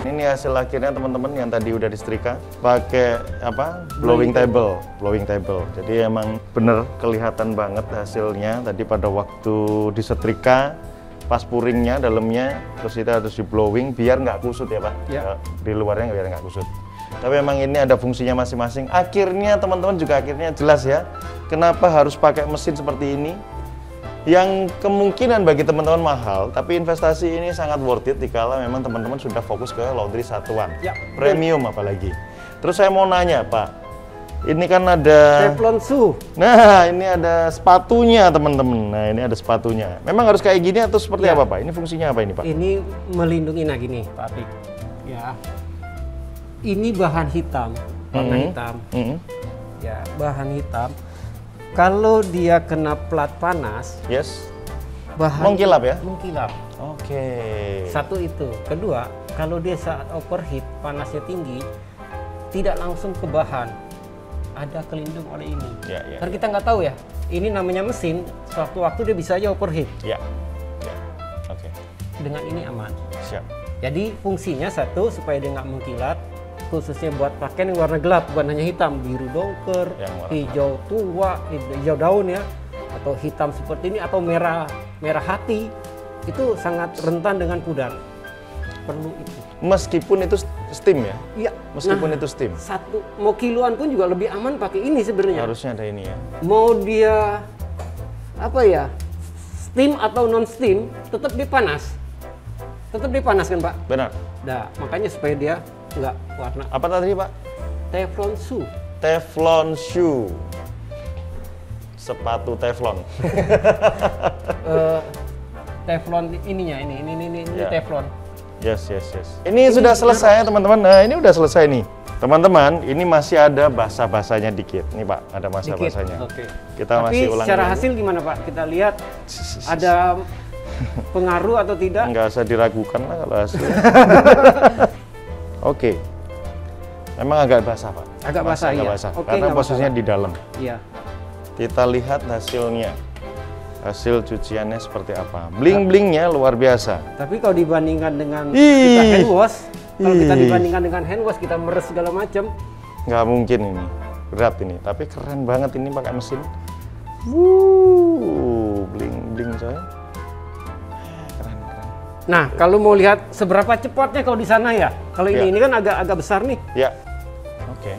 ini hasil akhirnya teman-teman yang tadi udah disetrika pakai apa? Blowing table. Jadi emang bener kelihatan banget hasilnya tadi pada waktu disetrika pas puringnya dalamnya, terus kita harus di blowing biar nggak kusut ya Pak. Ya. Di luarnya biar nggak kusut. Tapi emang ini ada fungsinya masing-masing. Akhirnya teman-teman juga akhirnya jelas ya kenapa harus pakai mesin seperti ini. Yang kemungkinan bagi teman-teman mahal, tapi investasi ini sangat worth it dikala memang teman-teman sudah fokus ke laundry satuan, Ya, premium apalagi. Terus saya mau nanya Pak, ini kan ada Teflon Shoe. Nah, ini ada sepatunya teman-teman. Nah, ini ada sepatunya. Memang harus kayak gini atau seperti Ya. apa Pak? Ini fungsinya apa ini Pak? Ini melindungi, nah gini Pak Apik. Ya. Ini bahan hitam, warna hitam. Ya, bahan hitam. Kalau dia kena plat panas, Yes. bahan Mengkilap ya? Mengkilap. Oke. Satu itu. Kedua, kalau dia saat overheat, panasnya tinggi, tidak langsung ke bahan. Ada kelindung oleh ini. Ya, ya. Karena kita nggak tahu ya, ini namanya mesin, suatu waktu dia bisa aja overheat. Ya. Ya. Oke. Dengan ini aman. Siap. Jadi fungsinya satu, supaya dia nggak mengkilat, khususnya buat pakaian yang warna gelap, bukan hanya hitam, biru dongker, Yang warna hijau tua, hijau daun ya, atau hitam seperti ini, atau merah hati, itu sangat rentan dengan pudar. Perlu itu. Meskipun itu steam ya? Iya. Meskipun itu steam. Satu mau kiloan pun juga lebih aman pakai ini sebenarnya. Harusnya ada ini ya. Mau dia apa ya, steam atau non steam, tetap dia panas. Tetap dia panas kan Pak? Benar. Nah, makanya supaya dia nggak warna Apa tadi Pak? Teflon Shoe. Teflon shoe. Sepatu teflon. Teflon ininya ini Ya. Teflon. Yes. Ini sudah selesai ya teman-teman. Nah, ini udah selesai nih. Teman-teman, ini masih ada basa-basanya dikit. Nih Pak, ada basa-basanya. Oke. Kita Tapi masih ulangi secara lagi. hasil gimana Pak? Kita lihat ada pengaruh atau tidak? Nggak usah diragukan lah kalau hasilnya. Oke. Memang agak basah Pak. Agak basah, agak iya. basah. Oke, Karena nggak posisinya di dalam. Iya. Kita lihat hasilnya. Hasil cuciannya seperti apa. Bling-blingnya luar biasa. Tapi kalau dibandingkan dengan Ih. kita hand wash, kalau kita Ih. dibandingkan dengan hand wash, kita meres segala macam. Nggak mungkin ini. Berat ini. Tapi keren banget ini pakai mesin. Bling-bling coy. Keren. Nah, kalau mau lihat seberapa cepatnya kalau di sana ya. Kalau Iya. ini kan agak besar nih. Ya. Oke.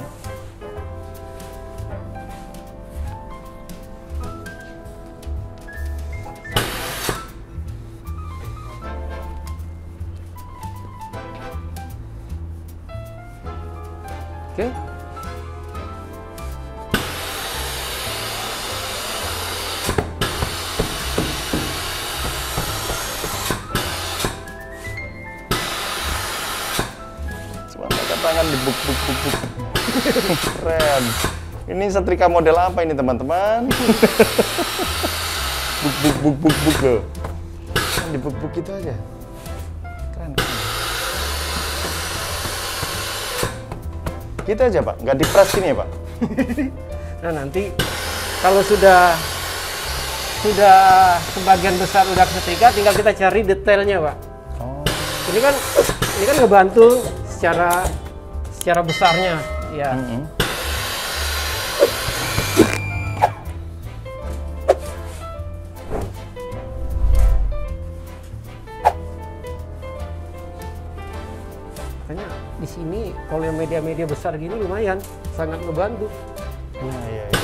Oke. Cuma pakai tangan di buk. Keren. Ini setrika model apa ini teman-teman? Buk loh. Kan di buk gitu aja. Keren. Gitu aja Pak, nggak dipres gini ya Pak? Nah, nanti kalau sudah sebagian besar udah kesetrika, tinggal kita cari detailnya Pak. Oh. Ini kan Ini kan ngebantu secara besarnya, ya. Makanya di sini kalau yang media-media besar gini lumayan, sangat ngebantu. Nah, iya, iya.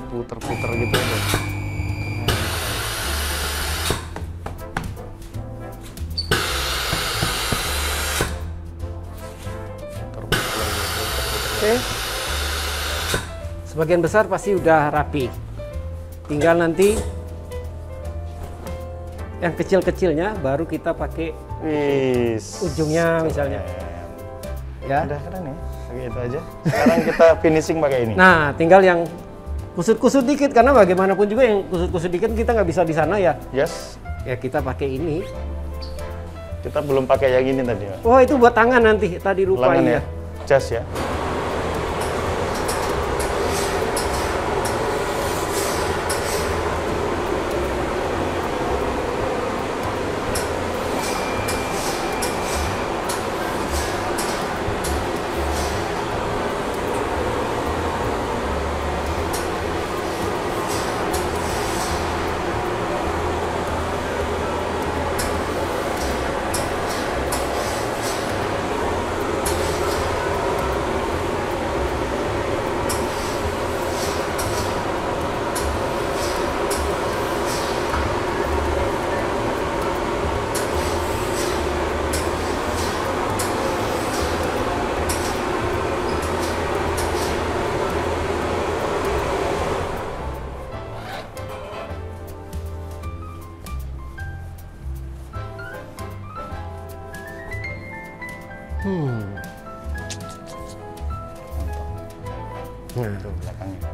Puter-puter gitu ya. Oke. Sebagian besar pasti udah rapi. Tinggal nanti yang kecil-kecilnya baru kita pakai ujungnya misalnya. Ya. Udah keren ya. Pakai itu aja. Sekarang kita finishing pakai ini. Nah, tinggal yang kusut-kusut dikit, karena bagaimanapun juga yang kusut-kusut dikit kita nggak bisa di sana ya. Yes. Ya kita pakai ini. Kita belum pakai yang ini tadi, Pak. Oh, itu buat tangan nanti. Tadi lupa Lengan ya. Jas ya. Itu belakangnya.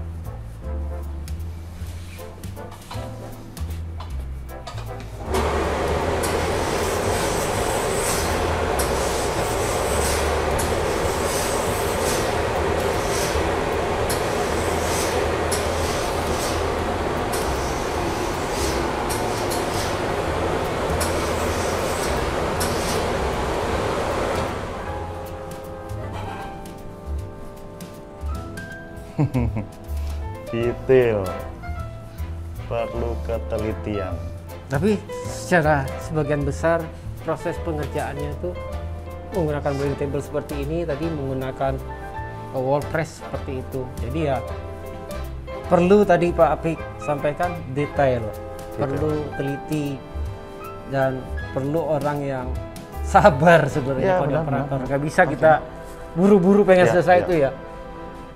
Detail, perlu ketelitian. Tapi secara sebagian besar proses pengerjaannya itu menggunakan blading table seperti ini, tadi menggunakan wall press seperti itu. Jadi ya perlu tadi Pak Apik sampaikan detail, perlu teliti, dan perlu orang yang sabar sebenarnya pada operator. Nggak bisa kita buru-buru pengen selesai itu ya.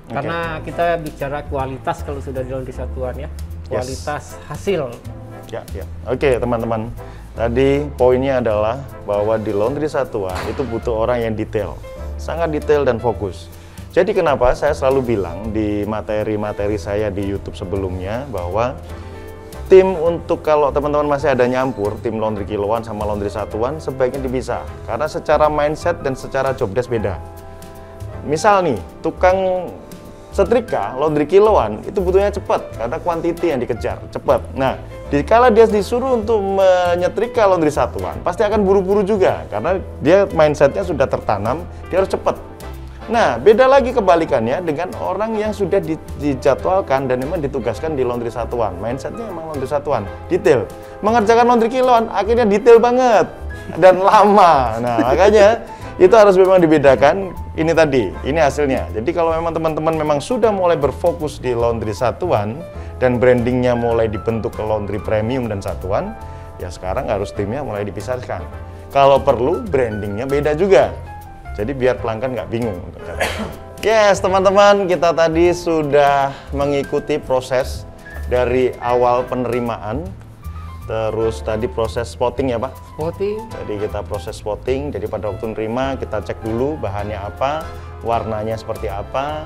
Karena kita bicara kualitas kalau sudah di laundry satuan ya, kualitas hasil. Ya. Oke, teman-teman. Tadi poinnya adalah bahwa di laundry satuan itu butuh orang yang detail, sangat detail dan fokus. Jadi kenapa saya selalu bilang di materi-materi saya di YouTube sebelumnya bahwa tim untuk kalau teman-teman masih ada nyampur tim laundry kiloan sama laundry satuan sebaiknya dipisah karena secara mindset dan secara job desk beda. Misal nih, tukang setrika laundry kiloan itu butuhnya cepat karena quantity yang dikejar cepat. Nah, dikala dia disuruh untuk menyetrika laundry satuan pasti akan buru-buru juga karena dia mindsetnya sudah tertanam, dia harus cepat. Nah, beda lagi kebalikannya dengan orang yang sudah dijadwalkan dan memang ditugaskan di laundry satuan. Mindsetnya memang laundry satuan, detail. Mengerjakan laundry kiloan akhirnya detail banget dan lama. Nah, makanya itu harus memang dibedakan. Ini tadi, ini hasilnya. Jadi kalau memang teman-teman memang sudah mulai berfokus di laundry satuan dan brandingnya mulai dibentuk ke laundry premium dan satuan, ya sekarang harus timnya mulai dipisahkan. Kalau perlu brandingnya beda juga. Jadi biar pelanggan nggak bingung. Yes, teman-teman, kita tadi sudah mengikuti proses dari awal penerimaan. Terus tadi proses spotting ya Pak? Spotting. Jadi kita proses spotting, jadi pada waktu nerima kita cek dulu bahannya apa, warnanya seperti apa.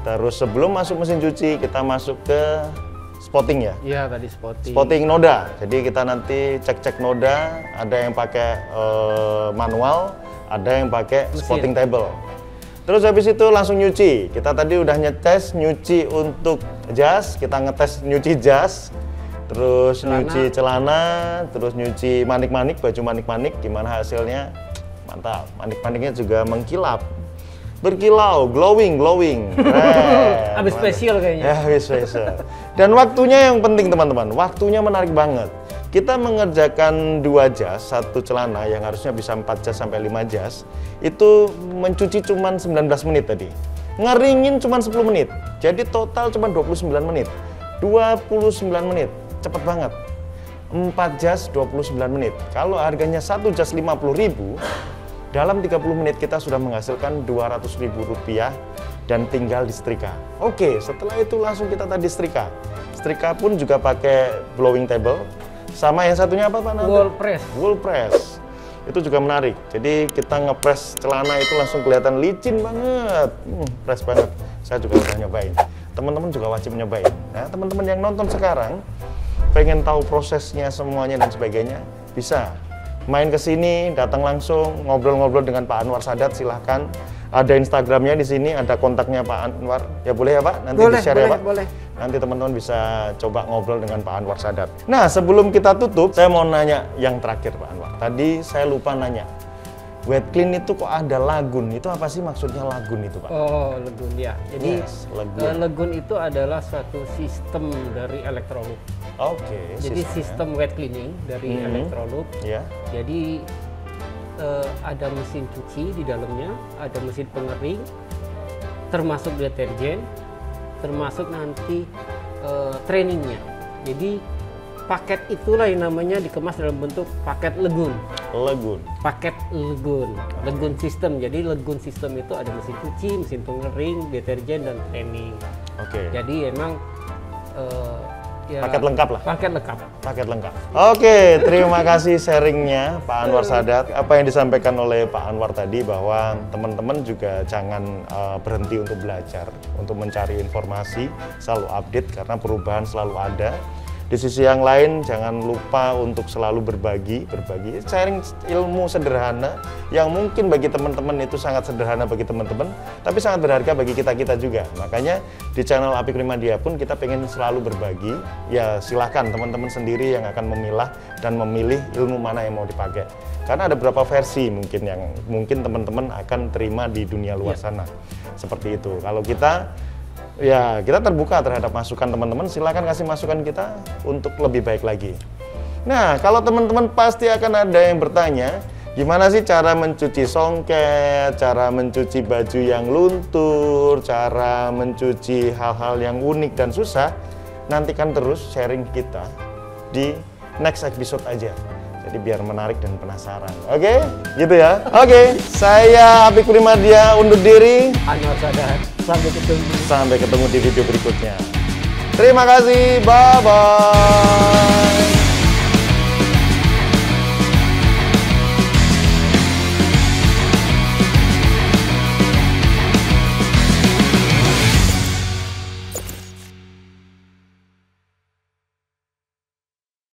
Terus sebelum masuk mesin cuci kita masuk ke spotting ya? Iya tadi spotting. Spotting noda, jadi kita nanti cek-cek noda, ada yang pakai manual, ada yang pakai spotting table. Terus habis itu langsung nyuci. Kita tadi udah ngetes nyuci untuk jas, kita ngetes nyuci jas, terus nyuci celana, terus nyuci manik-manik, baju manik-manik, gimana hasilnya? Mantap, manik-maniknya juga mengkilap, berkilau, glowing. Habis spesial kayaknya. Ya, habis spesial. Dan waktunya yang penting teman-teman, waktunya menarik banget. Kita mengerjakan 2 jas, 1 celana yang harusnya bisa 4 jas sampai 5 jas, itu mencuci cuma 19 menit tadi. Ngeringin cuma 10 menit. Jadi total cuma 29 menit. 29 menit, cepet banget. 4 jas 29 menit. Kalau harganya 1 jas 50.000, dalam 30 menit kita sudah menghasilkan Rp200.000 dan tinggal disetrika. Oke, setelah itu langsung kita tadi setrika. Setrika pun juga pakai blowing table. Sama yang satunya apa Pak? Wall press. Wall press. Itu juga menarik. Jadi kita ngepres celana itu langsung kelihatan licin banget. Press banget. Saya juga udah nyobain. Teman-teman juga wajib nyobain. Nah, teman-teman yang nonton sekarang pengen tahu prosesnya semuanya dan sebagainya, bisa main ke sini, datang langsung ngobrol-ngobrol dengan Pak Anwar Sadat, silahkan. Ada Instagramnya di sini, ada kontaknya Pak Anwar. Ya boleh ya Pak? Nanti di-share ya Pak? Boleh. Nanti teman-teman bisa coba ngobrol dengan Pak Anwar Sadat. Nah, sebelum kita tutup, saya mau nanya yang terakhir Pak Anwar. Tadi saya lupa nanya. Wet clean itu kok ada lagun? Itu apa sih maksudnya lagun itu Pak? Oh, lagun ya. Jadi Yes, lagun. lagun itu adalah suatu sistem dari Electrolux. Oke. Jadi sistemnya. sistem wet cleaning dari Electrolux. Ya. Jadi ada mesin cuci di dalamnya, ada mesin pengering, termasuk deterjen, termasuk nanti trainingnya. Jadi paket itulah yang namanya dikemas dalam bentuk paket legun. Legun. Paket legun, legun sistem. Jadi legun sistem itu ada mesin cuci, mesin pengering, deterjen dan training. Oke. Jadi emang ya, Paket lengkap lah. Paket lengkap. Paket lengkap. Oke, terima kasih sharingnya Pak Anwar Sadat. Apa yang disampaikan oleh Pak Anwar tadi bahwa teman-teman juga jangan berhenti untuk belajar, untuk mencari informasi, selalu update karena perubahan selalu ada. Di sisi yang lain, jangan lupa untuk selalu berbagi, sharing ilmu sederhana yang mungkin bagi teman-teman itu sangat sederhana bagi teman-teman, tapi sangat berharga bagi kita-kita juga. Makanya di channel Apik Primadia pun kita pengen selalu berbagi. Ya silahkan teman-teman sendiri yang akan memilah dan memilih ilmu mana yang mau dipakai. Karena ada beberapa versi mungkin yang mungkin teman-teman akan terima di dunia luar sana. Seperti itu. Kalau kita terbuka terhadap masukan teman-teman, silakan kasih masukan kita untuk lebih baik lagi. Nah, kalau teman-teman pasti akan ada yang bertanya, gimana sih cara mencuci songket, cara mencuci baju yang luntur, cara mencuci hal-hal yang unik dan susah. Nantikan terus sharing kita di next episode aja. Jadi biar menarik dan penasaran. Oke? Gitu ya. Oke, saya Apik Primadia undur diri. Anwar Sadat. Sampai ketemu di video berikutnya. Terima kasih. Bye-bye.